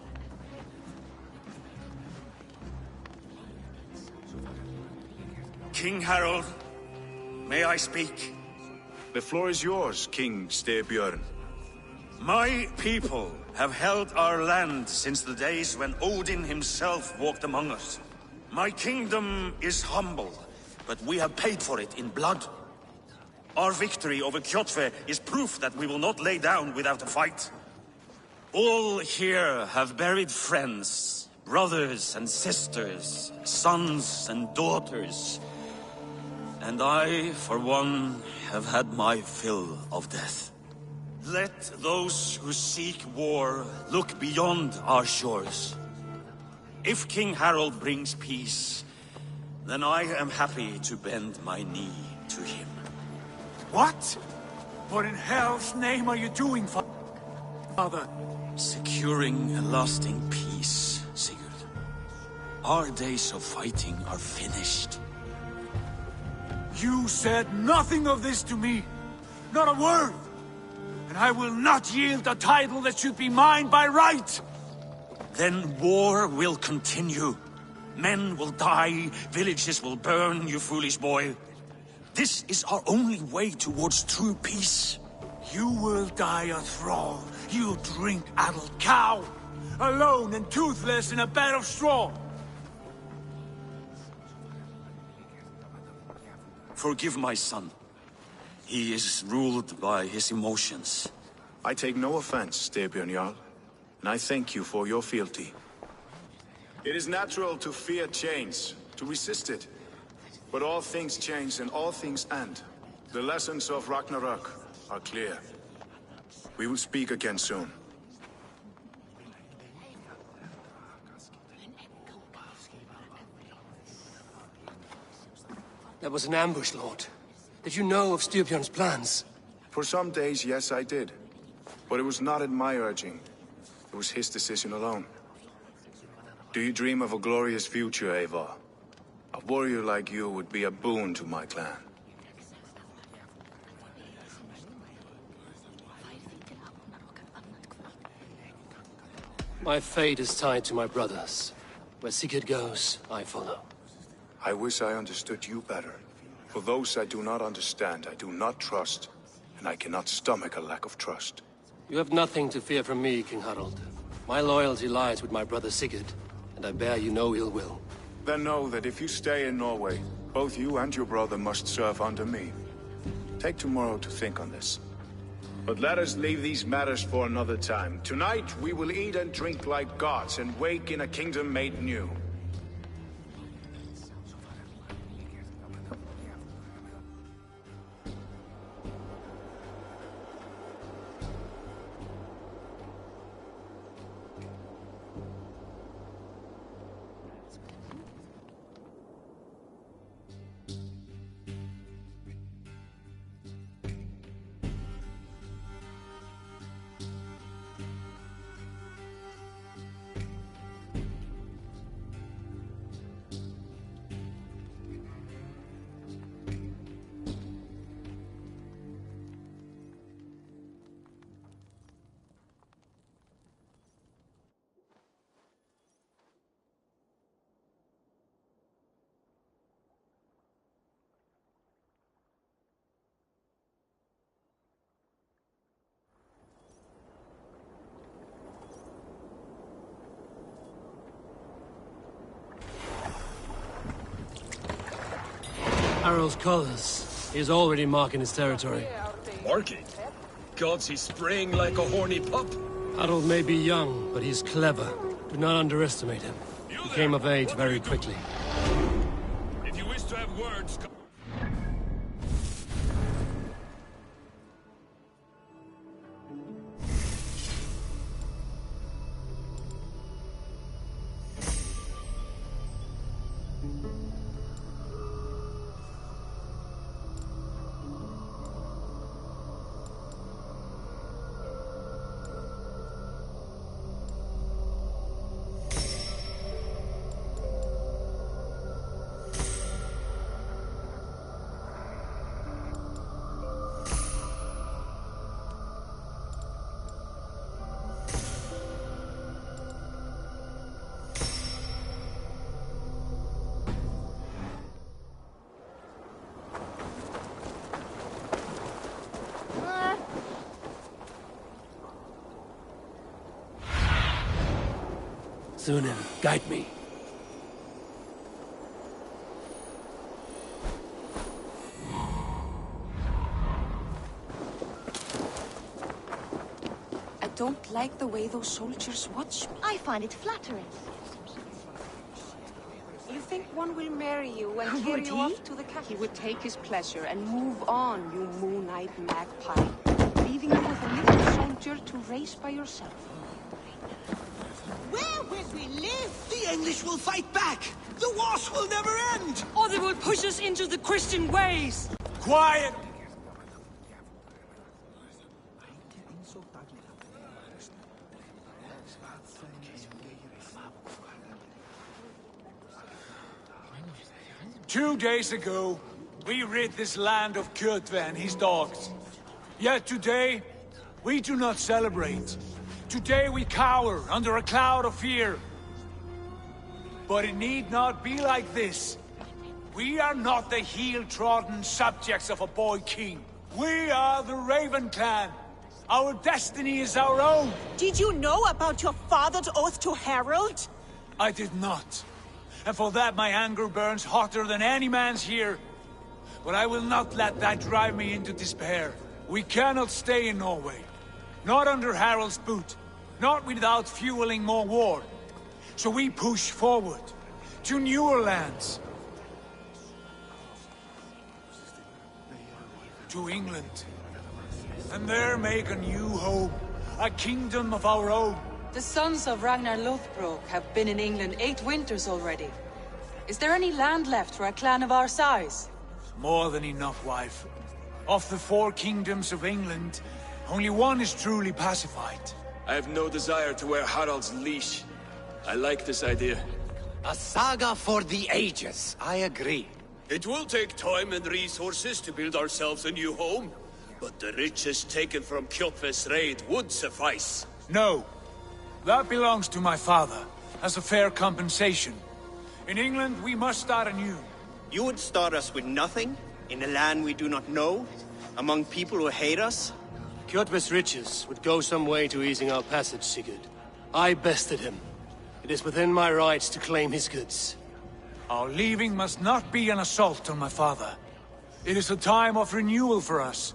King Harald, may I speak? The floor is yours, King Styrbjörn. My people have held our land since the days when Odin himself walked among us. My kingdom is humble, but we have paid for it in blood. Our victory over Kjotve is proof that we will not lay down without a fight. All here have buried friends, brothers and sisters, sons and daughters. And I, for one, have had my fill of death. Let those who seek war look beyond our shores. If King Harald brings peace, then I am happy to bend my knee to him. What? What in hell's name are you doing, Father? Securing a lasting peace, Sigurd. Our days of fighting are finished. You said nothing of this to me. Not a word. And I will not yield a title that should be mine by right. Then war will continue. Men will die, villages will burn, you foolish boy. This is our only way towards true peace. You will die a thrall, you drink-addled cow. Alone and toothless in a bed of straw. Forgive my son. He is ruled by his emotions. I take no offense, Styrbjörn Jarl, and I thank you for your fealty. It is natural to fear change, to resist it. But all things change and all things end. The lessons of Ragnarok are clear. We will speak again soon. That was an ambush, Lord. Did you know of Styrbjörn's plans? For some days, yes, I did. But it was not at my urging. It was his decision alone. Do you dream of a glorious future, Eivor? A warrior like you would be a boon to my clan. My fate is tied to my brothers. Where Sigurd goes, I follow. I wish I understood you better. For those I do not understand, I do not trust. And I cannot stomach a lack of trust. You have nothing to fear from me, King Harald. My loyalty lies with my brother Sigurd, and I bear you no ill will. Then know that if you stay in Norway, both you and your brother must serve under me. Take tomorrow to think on this. But let us leave these matters for another time. Tonight, we will eat and drink like gods and wake in a kingdom made new. Harald's colors. He is already marking his territory. Marking? Gods, he's spraying like a horny pup. Harold may be young, but he's clever. Do not underestimate him. He came of age very quickly. If you wish to have words... Sunan, guide me. I don't like the way those soldiers watch me. I find it flattering. You think one will marry you and carry Would you he? off to the capital? He would take his pleasure and move on, you moon-eyed magpie, leaving you with a little soldier to race by yourself. Where will we live? The English will fight back! The wars will never end! Or they will push us into the Christian ways! Quiet! Two days ago, we rid this land of Kjotve and his dogs. Yet today, we do not celebrate. Today we cower under a cloud of fear. But it need not be like this. We are not the heel-trodden subjects of a boy king. We are the Raven clan. Our destiny is our own. Did you know about your father's oath to Harold? I did not. And for that my anger burns hotter than any man's here. But I will not let that drive me into despair. We cannot stay in Norway. Not under Harald's boot. Not without fueling more war. So we push forward. To newer lands. To England. And there make a new home. A kingdom of our own. The sons of Ragnar Lothbrok have been in England 8 winters already. Is there any land left for a clan of our size? More than enough, wife. Of the 4 kingdoms of England, only one is truly pacified. I have no desire to wear Harald's leash. I like this idea. A saga for the ages, I agree. It will take time and resources to build ourselves a new home, but the riches taken from Kjotve's raid would suffice. No. That belongs to my father, as a fair compensation. In England, we must start anew. You would start us with nothing? In a land we do not know? Among people who hate us? Kjotve's riches would go some way to easing our passage, Sigurd. I bested him. It is within my rights to claim his goods. Our leaving must not be an assault on my father. It is a time of renewal for us.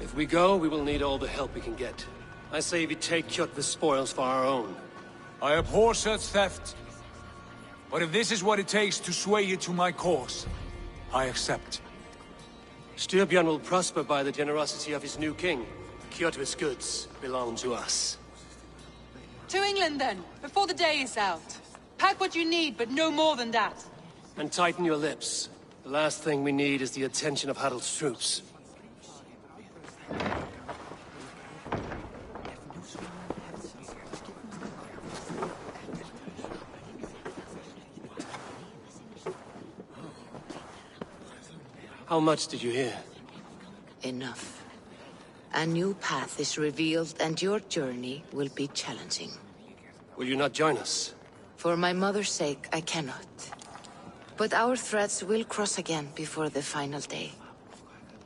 If we go, we will need all the help we can get. I say we take Kjotve's spoils for our own. I abhor such theft. But if this is what it takes to sway you to my cause, I accept. Styrbjörn will prosper by the generosity of his new king. Kjotve's goods belong to us. To England, then, before the day is out. Pack what you need, but no more than that. And tighten your lips. The last thing we need is the attention of Harald's troops. How much did you hear? Enough. A new path is revealed, and your journey will be challenging. Will you not join us? For my mother's sake, I cannot. But our threads will cross again before the final day.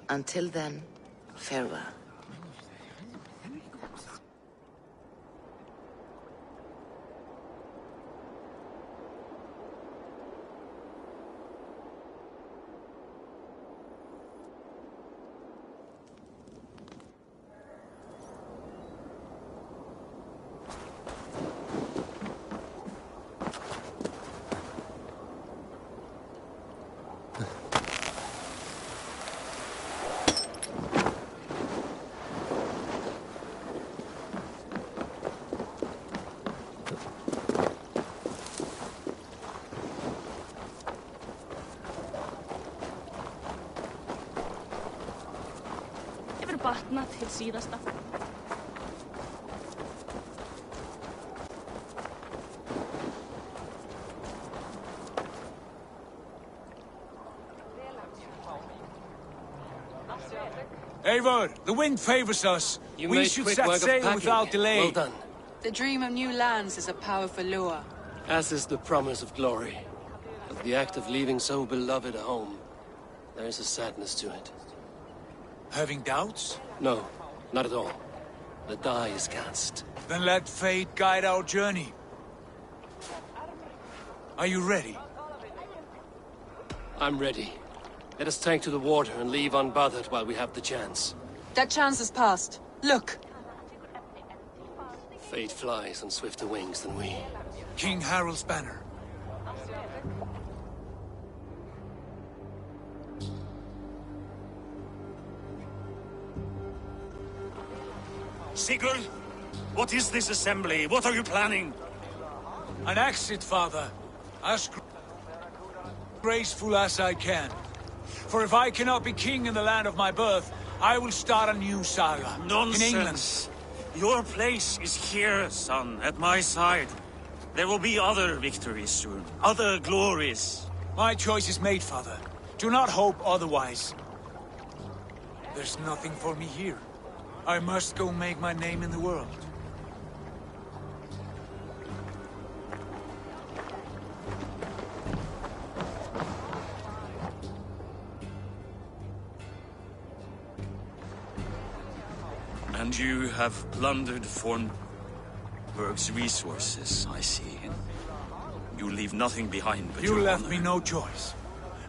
Until then, farewell. Batnað til síðasta. Eivor, the wind favors us. You We made should quick set work of sail packing. without delay. Well done. The dream of new lands is a powerful lure. As is the promise of glory. But the act of leaving so beloved a home, there is a sadness to it. Having doubts? No, not at all. The die is cast. Then let fate guide our journey. Are you ready? I'm ready. Let us tank to the water and leave unbothered while we have the chance. That chance is past. Look! Fate flies on swifter wings than we. King Harald's banner. Sigurd, what is this assembly? What are you planning? An exit, father. As graceful as I can. For if I cannot be king in the land of my birth, I will start a new saga. Nonsense. In England. Your place is here, son, at my side. There will be other victories soon. Other glories. My choice is made, father. Do not hope otherwise. There's nothing for me here. I must go make my name in the world. And you have plundered Fornburg's resources, I see. You leave nothing behind but You your left honor. me no choice.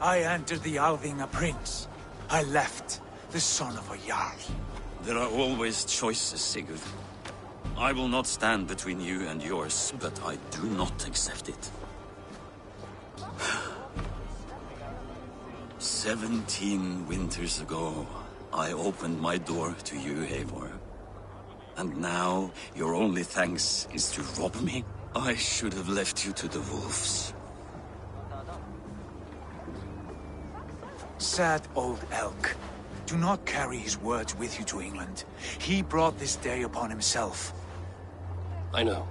I entered the Alving a prince. I left the son of a Jarl. There are always choices, Sigurd. I will not stand between you and yours, but I do not accept it. 17 winters ago, I opened my door to you, Eivor. And now, your only thanks is to rob me? I should have left you to the wolves. Sad old elk. Do not carry his words with you to England. He brought this day upon himself. I know.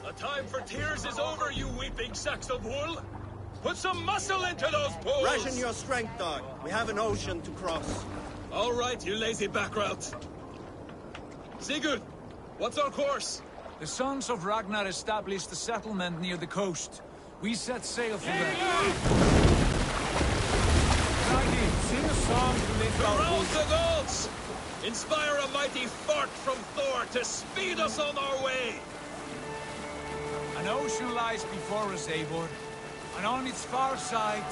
The time for tears is over, you weeping sacks of wool! Put some muscle into those poles! Ration your strength, dog. We have an ocean to cross. All right, you lazy back routes. Sigurd, what's our course? The sons of Ragnar established a settlement near the coast. We set sail for them. Raggi, sing a song to lift our Rouse hopes. the gods! Inspire a mighty fart from Thor to speed us on our way! An ocean lies before us, Eivor, and on its far side,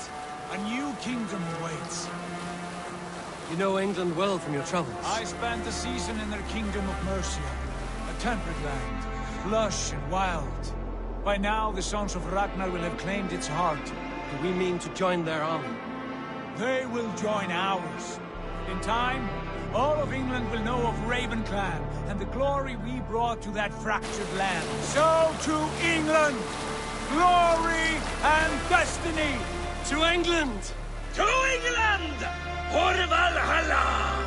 a new kingdom awaits. You know England well from your travels. I spent a season in their kingdom of Mercia, a temperate land, lush and wild. By now, the sons of Ragnar will have claimed its heart. Do we mean to join their army? They will join ours. In time, all of England will know of Raven Clan and the glory we brought to that fractured land. So to England! Glory and destiny! To England! To England! For Valhalla!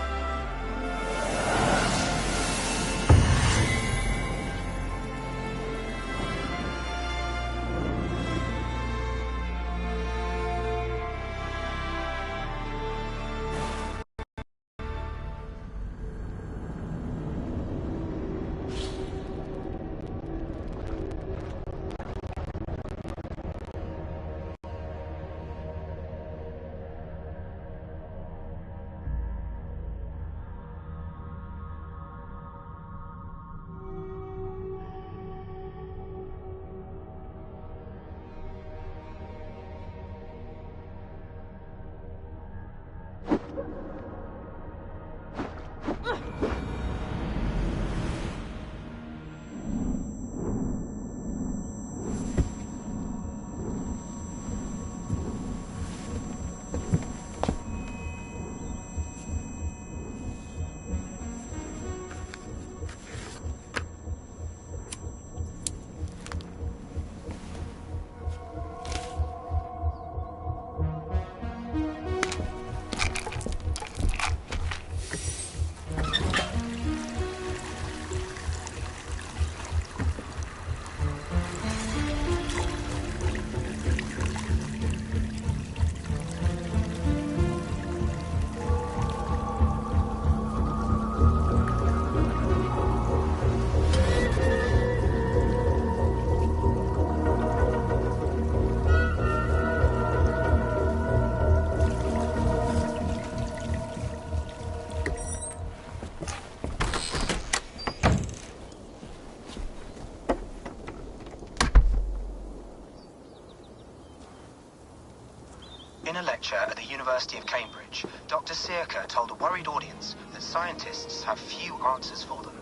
In a lecture at the University of Cambridge, Dr. Sirka told a worried audience that scientists have few answers for them.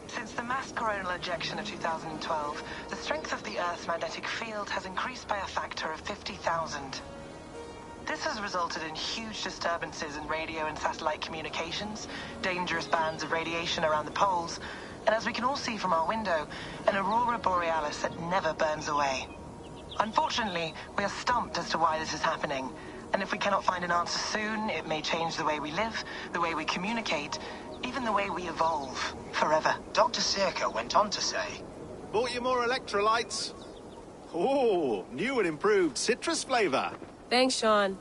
Since the mass coronal ejection of 2012, the strength of the Earth's magnetic field has increased by a factor of 50,000. This has resulted in huge disturbances in radio and satellite communications, dangerous bands of radiation around the poles, and as we can all see from our window, an aurora borealis that never burns away. Unfortunately, we are stumped as to why this is happening, and if we cannot find an answer soon, it may change the way we live, the way we communicate, even the way we evolve, forever. Dr. Sirka went on to say, "Bought you more electrolytes? Oh, new and improved citrus flavor." Thanks, Sean.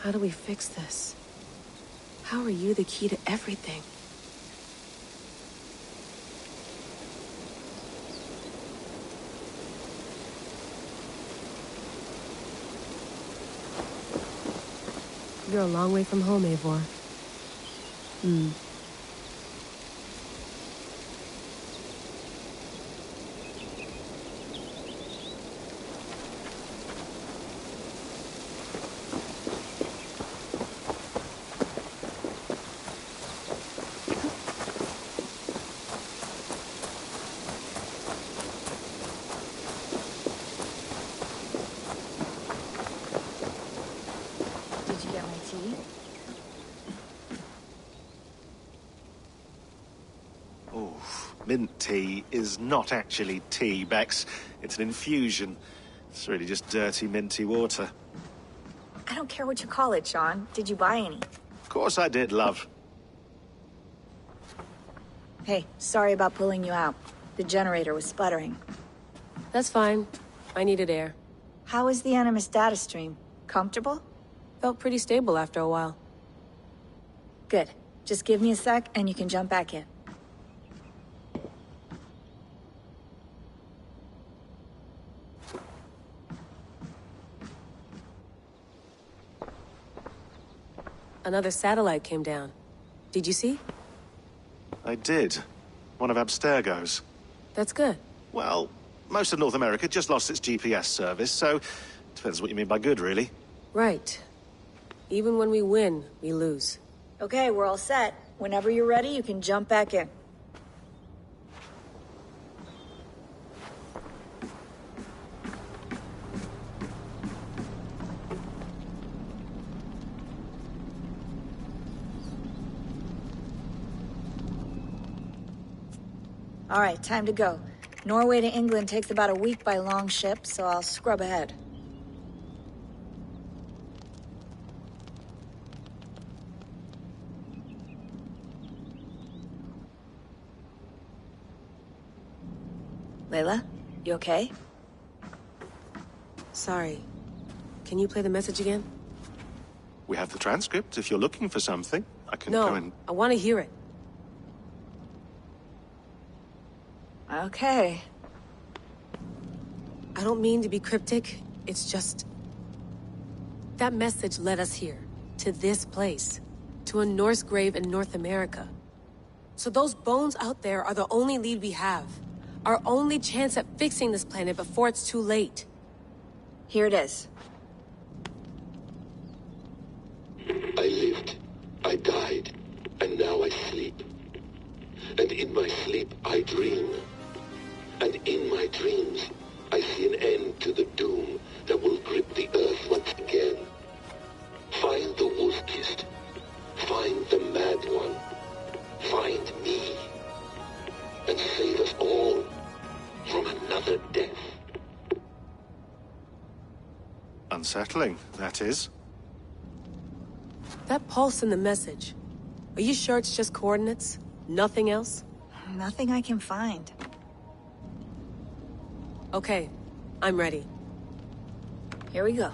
How do we fix this? How are you the key to everything? You're a long way from home, Eivor. Mint tea is not actually tea, Bex. It's an infusion. It's really just dirty, minty water. I don't care what you call it, Sean. Did you buy any? Of course I did, love. Hey, sorry about pulling you out. The generator was sputtering. That's fine. I needed air. How was the Animus data stream? Comfortable? Felt pretty stable after a while. Good. Just give me a sec and you can jump back in. Another satellite came down. Did you see? I did. One of Abstergo's. That's good. Well, most of North America just lost its GPS service, so depends what you mean by good, really. Right. Even when we win, we lose. Okay, we're all set. Whenever you're ready, you can jump back in. All right, time to go. Norway to England takes about a week by long ship, so I'll scrub ahead. Layla, you okay? Sorry. Can you play the message again? We have the transcript. If you're looking for something, I can go and... No, I want to hear it. Okay. I don't mean to be cryptic. It's just... that message led us here. To this place. To a Norse grave in North America. So those bones out there are the only lead we have. Our only chance at fixing this planet before it's too late. Here it is. I lived, I died, and now I sleep. And in my sleep I dream. And in my dreams, I see an end to the doom that will grip the earth once again. Find the wolf-kissed. Find the mad one. Find me. And save us all from another death. Unsettling, that is. That pulse in the message. Are you sure it's just coordinates? Nothing else? Nothing I can find. Okay, I'm ready. Here we go.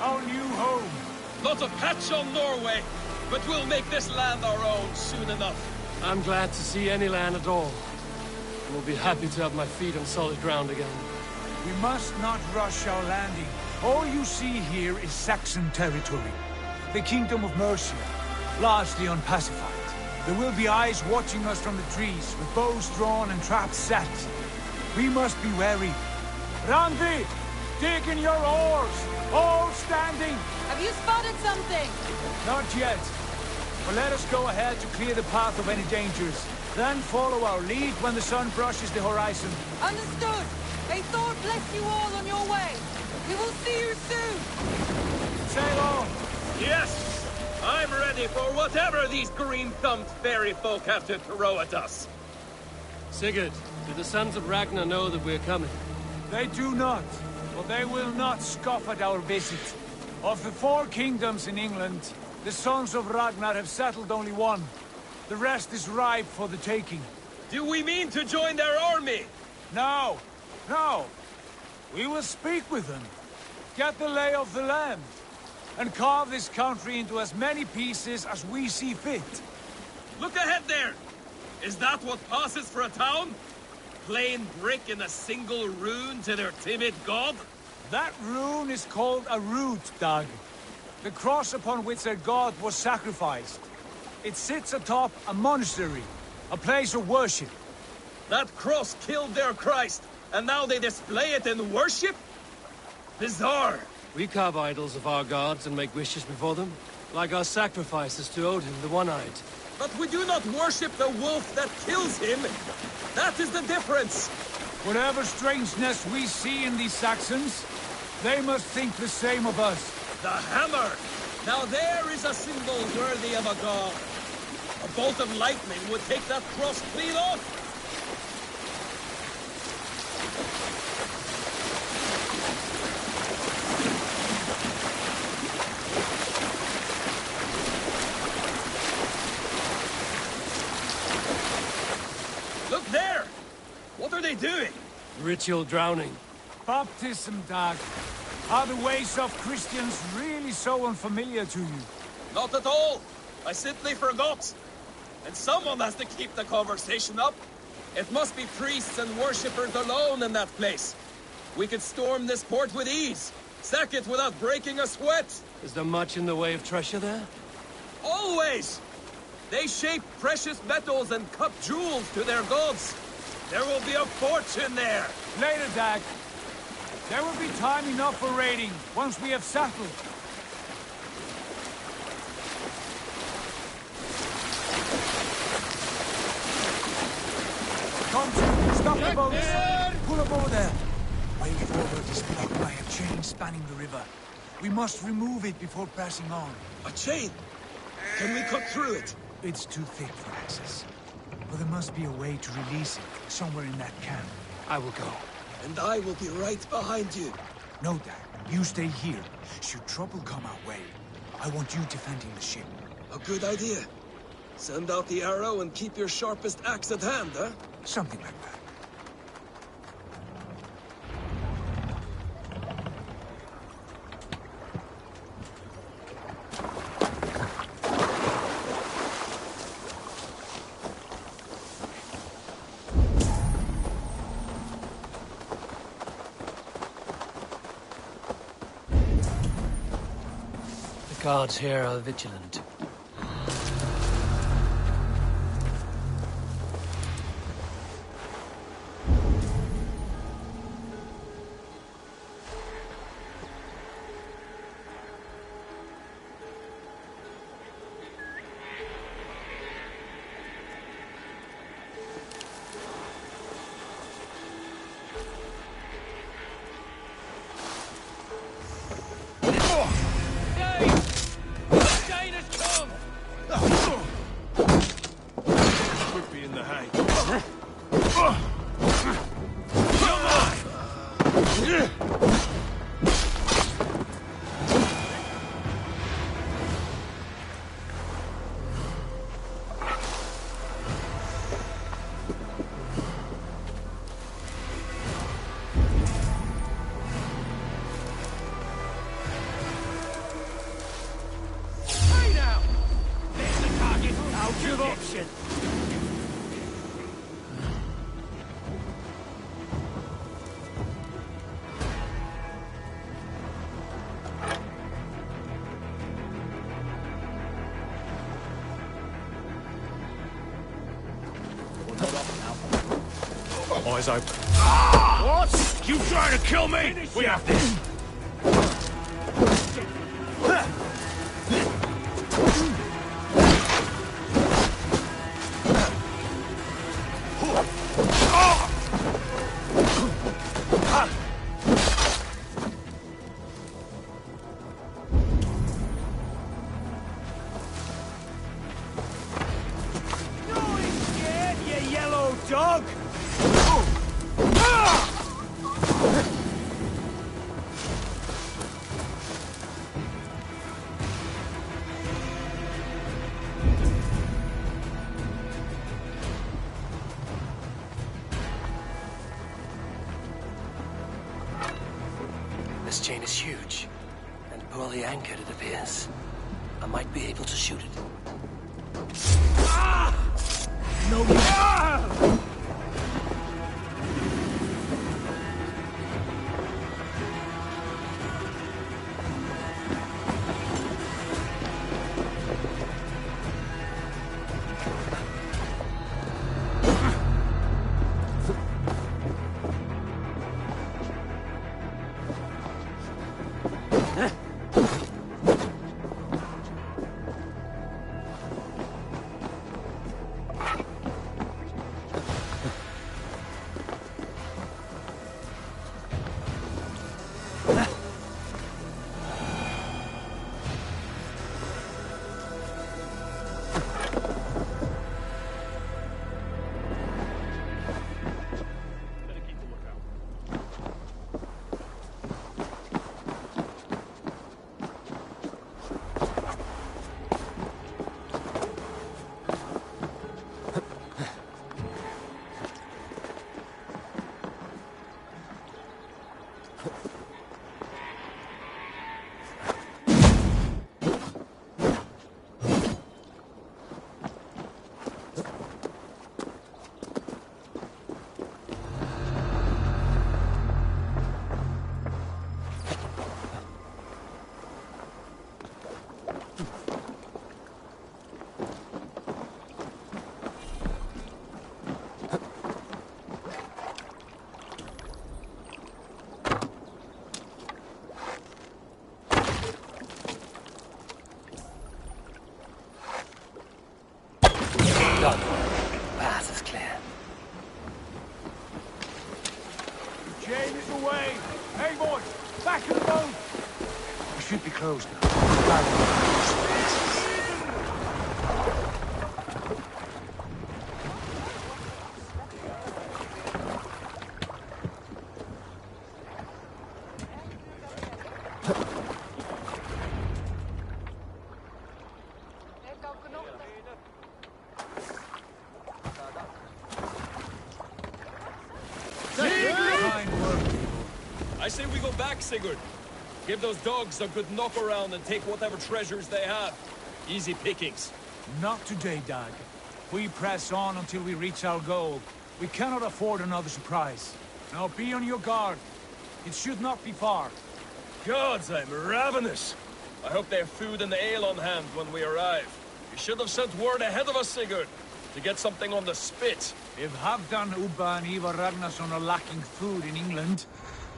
Our new home. Not a patch on Norway, but we'll make this land our own soon enough. I'm glad to see any land at all. I will be happy to have my feet on solid ground again. We must not rush our landing. All you see here is Saxon territory. The Kingdom of Mercia, largely unpacified. There will be eyes watching us from the trees, with bows drawn and traps set. We must be wary. Randi, dig in your oars! All standing! Have you spotted something? Not yet. But let us go ahead to clear the path of any dangers. Then follow our lead when the sun brushes the horizon. Understood. May Thor bless you all on your way. We will see you soon. Sail on. Yes! I'm ready for whatever these green-thumbed fairy folk have to throw at us. Sigurd, do the sons of Ragnar know that we're coming? They do not. But they will not scoff at our visit. Of the 4 kingdoms in England, the sons of Ragnar have settled only one. The rest is ripe for the taking. Do we mean to join their army? No, no. We will speak with them, get the lay of the land, and carve this country into as many pieces as we see fit. Look ahead there! Is that what passes for a town? Plain brick in a single rune to their timid god? That rune is called a root, Doug. The cross upon which their god was sacrificed. It sits atop a monastery, a place of worship. That cross killed their Christ, and now they display it in worship? Bizarre! We carve idols of our gods and make wishes before them, like our sacrifices to Odin, the One-Eyed. But we do not worship the wolf that kills him! That is the difference! Whatever strangeness we see in these Saxons, they must think the same of us. The hammer! Now there is a symbol worthy of a god. A bolt of lightning would take that cross clean off! Look there! What are they doing? Ritual drowning. Baptism, Dag. Are the ways of Christians really so unfamiliar to you? Not at all! I simply forgot! And someone has to keep the conversation up. It must be priests and worshippers alone in that place. We could storm this port with ease. Sack it without breaking a sweat. Is there much in the way of treasure there? Always! They shape precious metals and cut jewels to their gods. There will be a fortune there. Later, Dag. There will be time enough for raiding, once we have settled. Come to, stop the boats! Pull up over there. Way forward is blocked by a chain spanning the river. We must remove it before passing on. A chain? Can we cut through it? It's too thick for access. But there must be a way to release it, somewhere in that camp. I will go. And I will be right behind you. No, Dad. You stay here. Should trouble come our way, I want you defending the ship. A good idea. Send out the arrow and keep your sharpest axe at hand, huh? Something like that. The guards here are vigilant. Eyes open. What? You trying to kill me? We have this. This chain is huge, and poorly anchored it appears. I might be able to shoot it. No, Done. Path is clear. Chain is away! Hey, boys! Back to the boat! We should be closed now. I say we go back, Sigurd. Give those dogs a good knock around and take whatever treasures they have. Easy pickings. Not today, Dag. We press on until we reach our goal. We cannot afford another surprise. Now be on your guard. It should not be far. Gods, I'm ravenous. I hope they have food and ale on hand when we arrive. You should have sent word ahead of us, Sigurd, to get something on the spit. If Halfdan, Ubba and Ivar Ragnarsson are lacking food in England,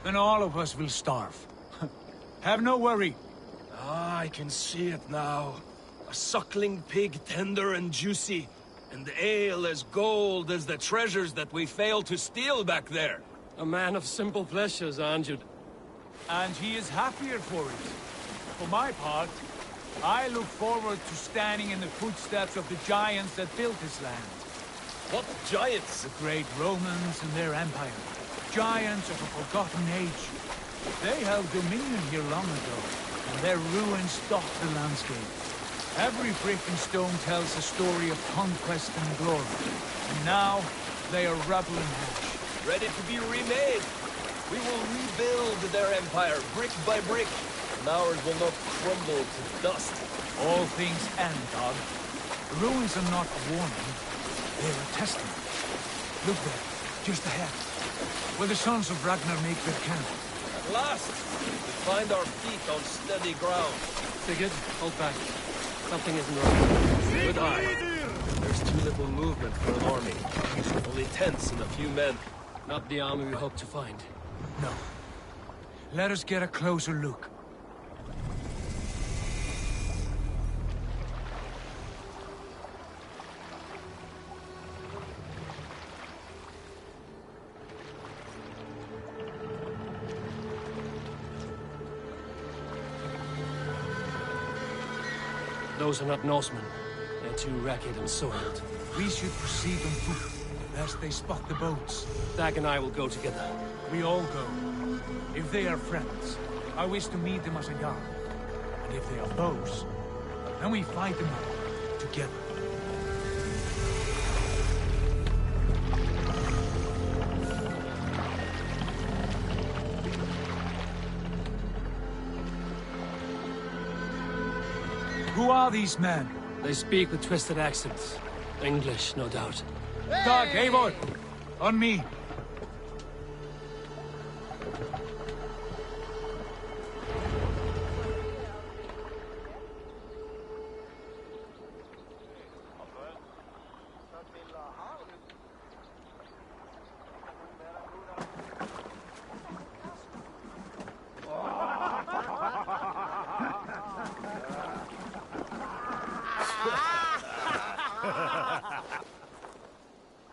then all of us will starve. Have no worry. Ah, I can see it now. A suckling pig, tender and juicy, and the ale as gold as the treasures that we failed to steal back there. A man of simple pleasures, Anjud. And he is happier for it. For my part, I look forward to standing in the footsteps of the giants that built this land. What giants? The great Romans and their empire. Giants of a forgotten age. They held dominion here long ago, and their ruins dot the landscape. Every brick and stone tells a story of conquest and glory. And now, they are rubble and ash. Ready to be remade. We will rebuild their empire, brick by brick, and ours will not crumble to dust. All things end, Dog. The ruins are not a warning, they're a testament. Look there, just ahead, where the sons of Ragnar make their camp. At last, we find our feet on steady ground. Sigurd, hold back. Something isn't right. Good eye. There's too little movement for an army. Only tents and a few men. Not the army we hope to find. No. Let us get a closer look. Those are not Norsemen. They're too ragged and soiled. We should proceed on foot, lest they spot the boats. Dag and I will go together. We all go. If they are friends, I wish to meet them as a guard. And if they are foes, then we fight them all together. Who are these men? They speak with twisted accents. English, no doubt. Dag, Eivor! On me.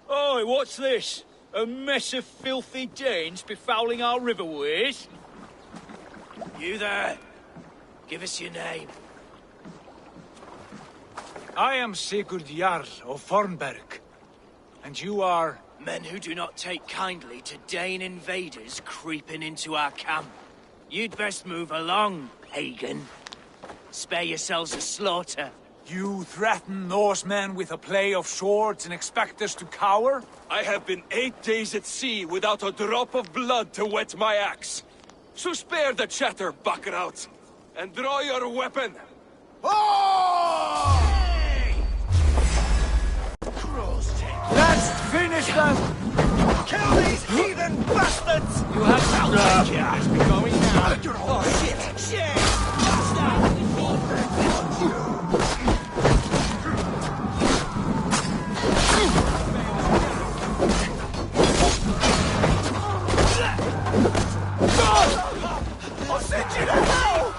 Oi, what's this? A mess of filthy Danes befouling our riverways? You there! Give us your name. I am Sigurd Jarl of Fornberg. And you are... Men who do not take kindly to Dane invaders creeping into our camp. You'd best move along, pagan. Spare yourselves a slaughter. You threaten Norsemen with a play of swords and expect us to cower? I have been 8 days at sea without a drop of blood to wet my axe. So spare the chatter, buckraut, and draw your weapon. Oh! Let's finish them! Kill these heathen bastards! You have out your ass be going now. Oh, shit! Shit! Bastard! I'll send you to hell!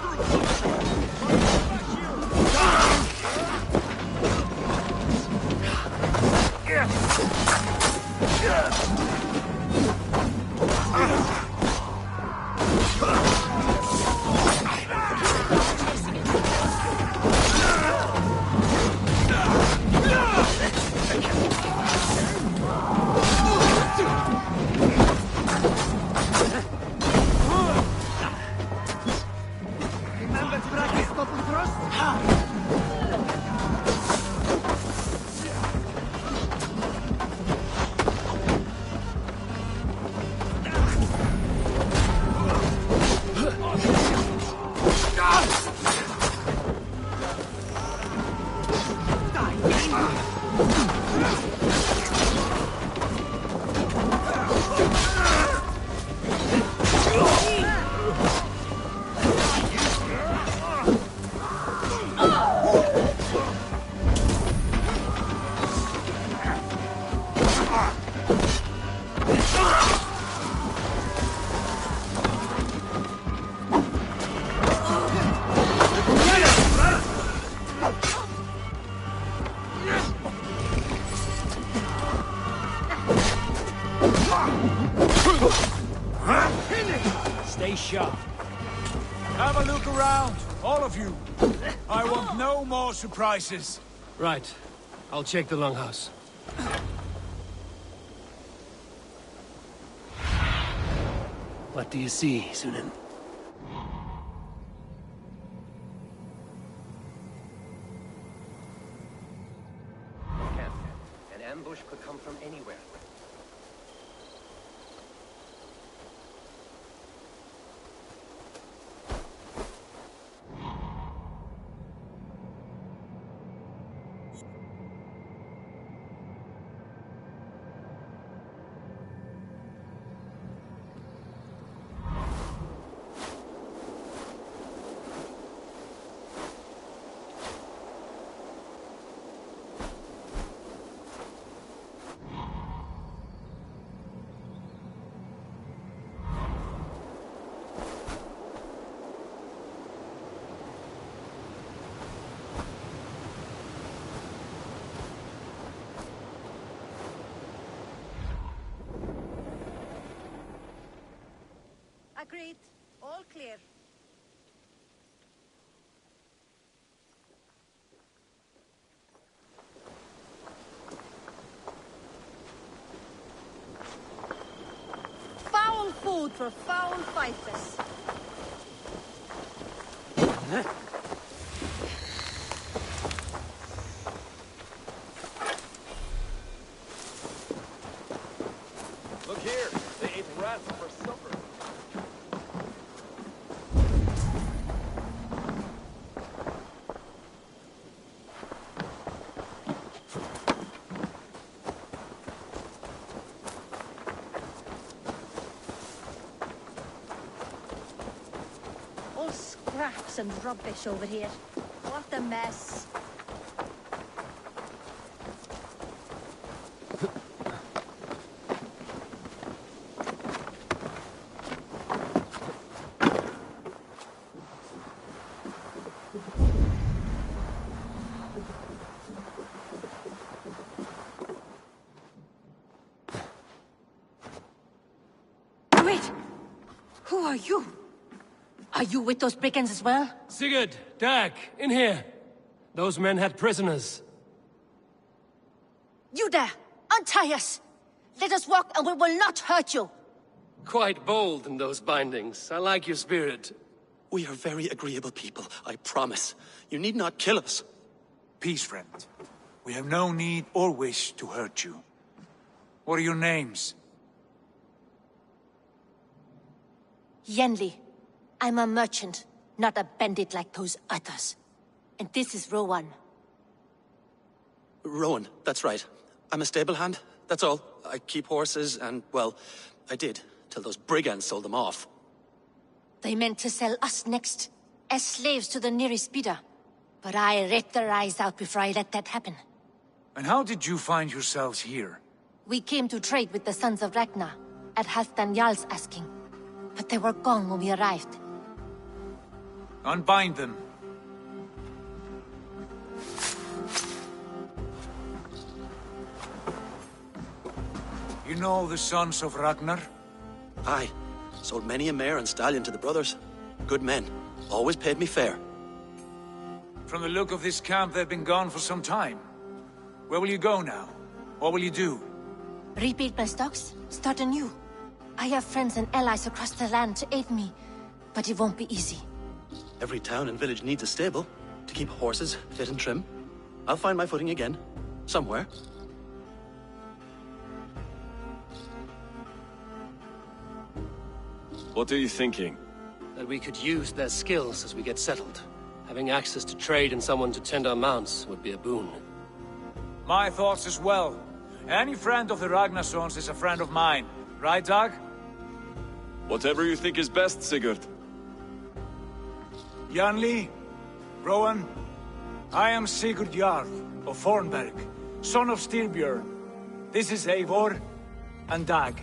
Stay sharp. Have a look around, all of you. I want no more surprises. Right. I'll check the longhouse. What do you see, Sunan? An ambush could come from anywhere. Agreed. All clear. Foul food for foul fighters. Look here, they ate rats for supper. scraps and rubbish over here. What a mess. Wait! Who are you? Are you with those brigands as well? Sigurd, Dag, in here. Those men had prisoners. You there! Untie us! Let us walk and we will not hurt you! Quite bold in those bindings. I like your spirit. We are very agreeable people, I promise. You need not kill us. Peace, friend. We have no need or wish to hurt you. What are your names? Yenli. I'm a merchant, not a bandit like those others. And this is Rowan. Rowan, that's right. I'm a stable hand, that's all. I keep horses and, well, I did, till those brigands sold them off. They meant to sell us next, as slaves to the nearest bidder. But I ripped their eyes out before I let that happen. And how did you find yourselves here? We came to trade with the Sons of Ragnar, at Halfdan Jarl's asking. But they were gone when we arrived. Unbind them. You know the Sons of Ragnar? Aye. Sold many a mare and stallion to the brothers. Good men. Always paid me fair. From the look of this camp, they've been gone for some time. Where will you go now? What will you do? Rebuild my stocks, start anew. I have friends and allies across the land to aid me, but it won't be easy. Every town and village needs a stable, to keep horses fit and trim. I'll find my footing again, somewhere. What are you thinking? That we could use their skills as we get settled. Having access to trade and someone to tend our mounts would be a boon. My thoughts as well. Any friend of the Ragnarsons is a friend of mine. Right, Dag? Whatever you think is best, Sigurd. Janli, Rowan, I am Sigurd Jarl of Fornberg, son of Styrbjörn. This is Eivor and Dag.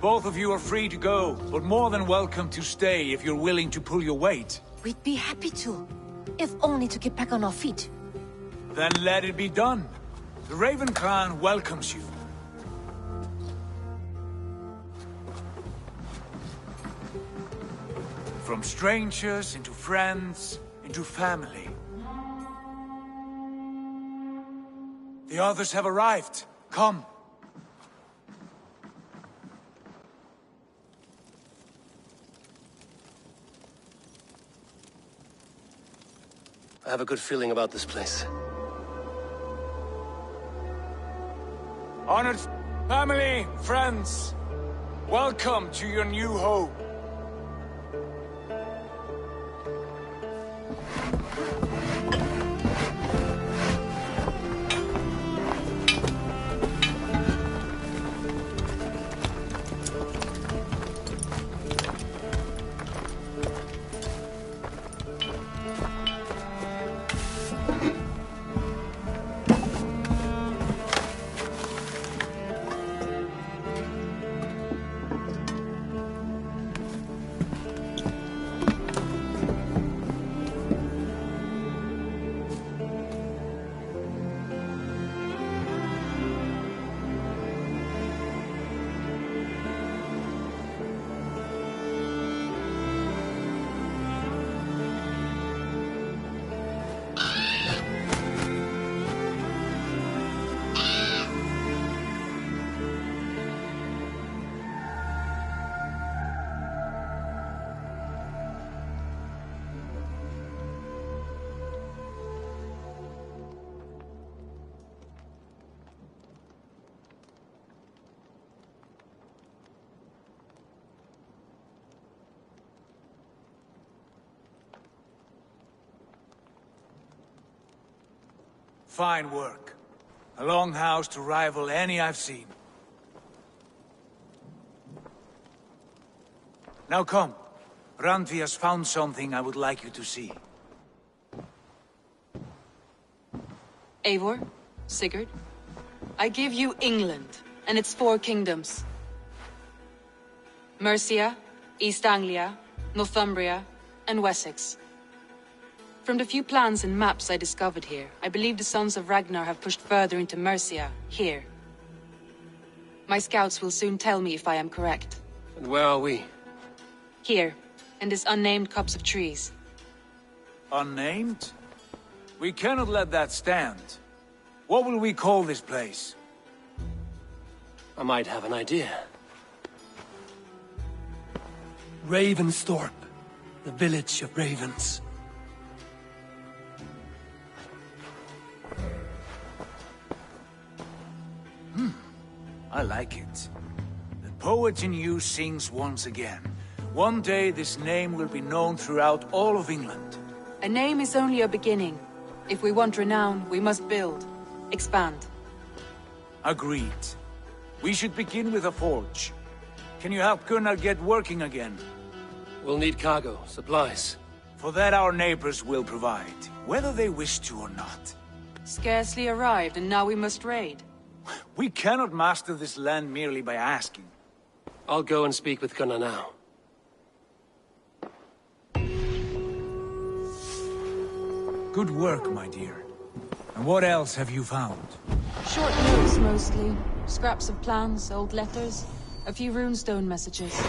Both of you are free to go, but more than welcome to stay if you're willing to pull your weight. We'd be happy to, if only to get back on our feet. Then let it be done. The Raven clan welcomes you. From strangers, into friends, into family. The others have arrived. Come. I have a good feeling about this place. Honored family, friends, welcome to your new home. Fine work. A longhouse to rival any I've seen. Now come. Randvi has found something I would like you to see. Eivor, Sigurd, I give you England and its 4 kingdoms. Mercia, East Anglia, Northumbria, and Wessex. From the few plans and maps I discovered here, I believe the Sons of Ragnar have pushed further into Mercia, here. My scouts will soon tell me if I am correct. And where are we? Here, in this unnamed copse of trees. Unnamed? We cannot let that stand. What will we call this place? I might have an idea. Ravensthorpe, the village of ravens. I like it. The poet in you sings once again. One day this name will be known throughout all of England. A name is only a beginning. If we want renown, we must build. Expand. Agreed. We should begin with a forge. Can you help Gunnar get working again? We'll need cargo, supplies. For that our neighbors will provide, whether they wish to or not. Scarcely arrived, and now we must raid. We cannot master this land merely by asking. I'll go and speak with Gunnar now. Good work, my dear. And what else have you found? Short notes, mostly. Scraps of plans, old letters, a few runestone messages.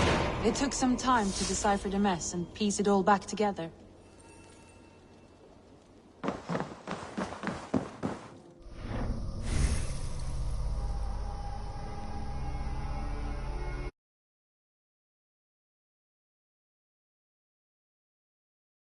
It took some time to decipher the mess and piece it all back together.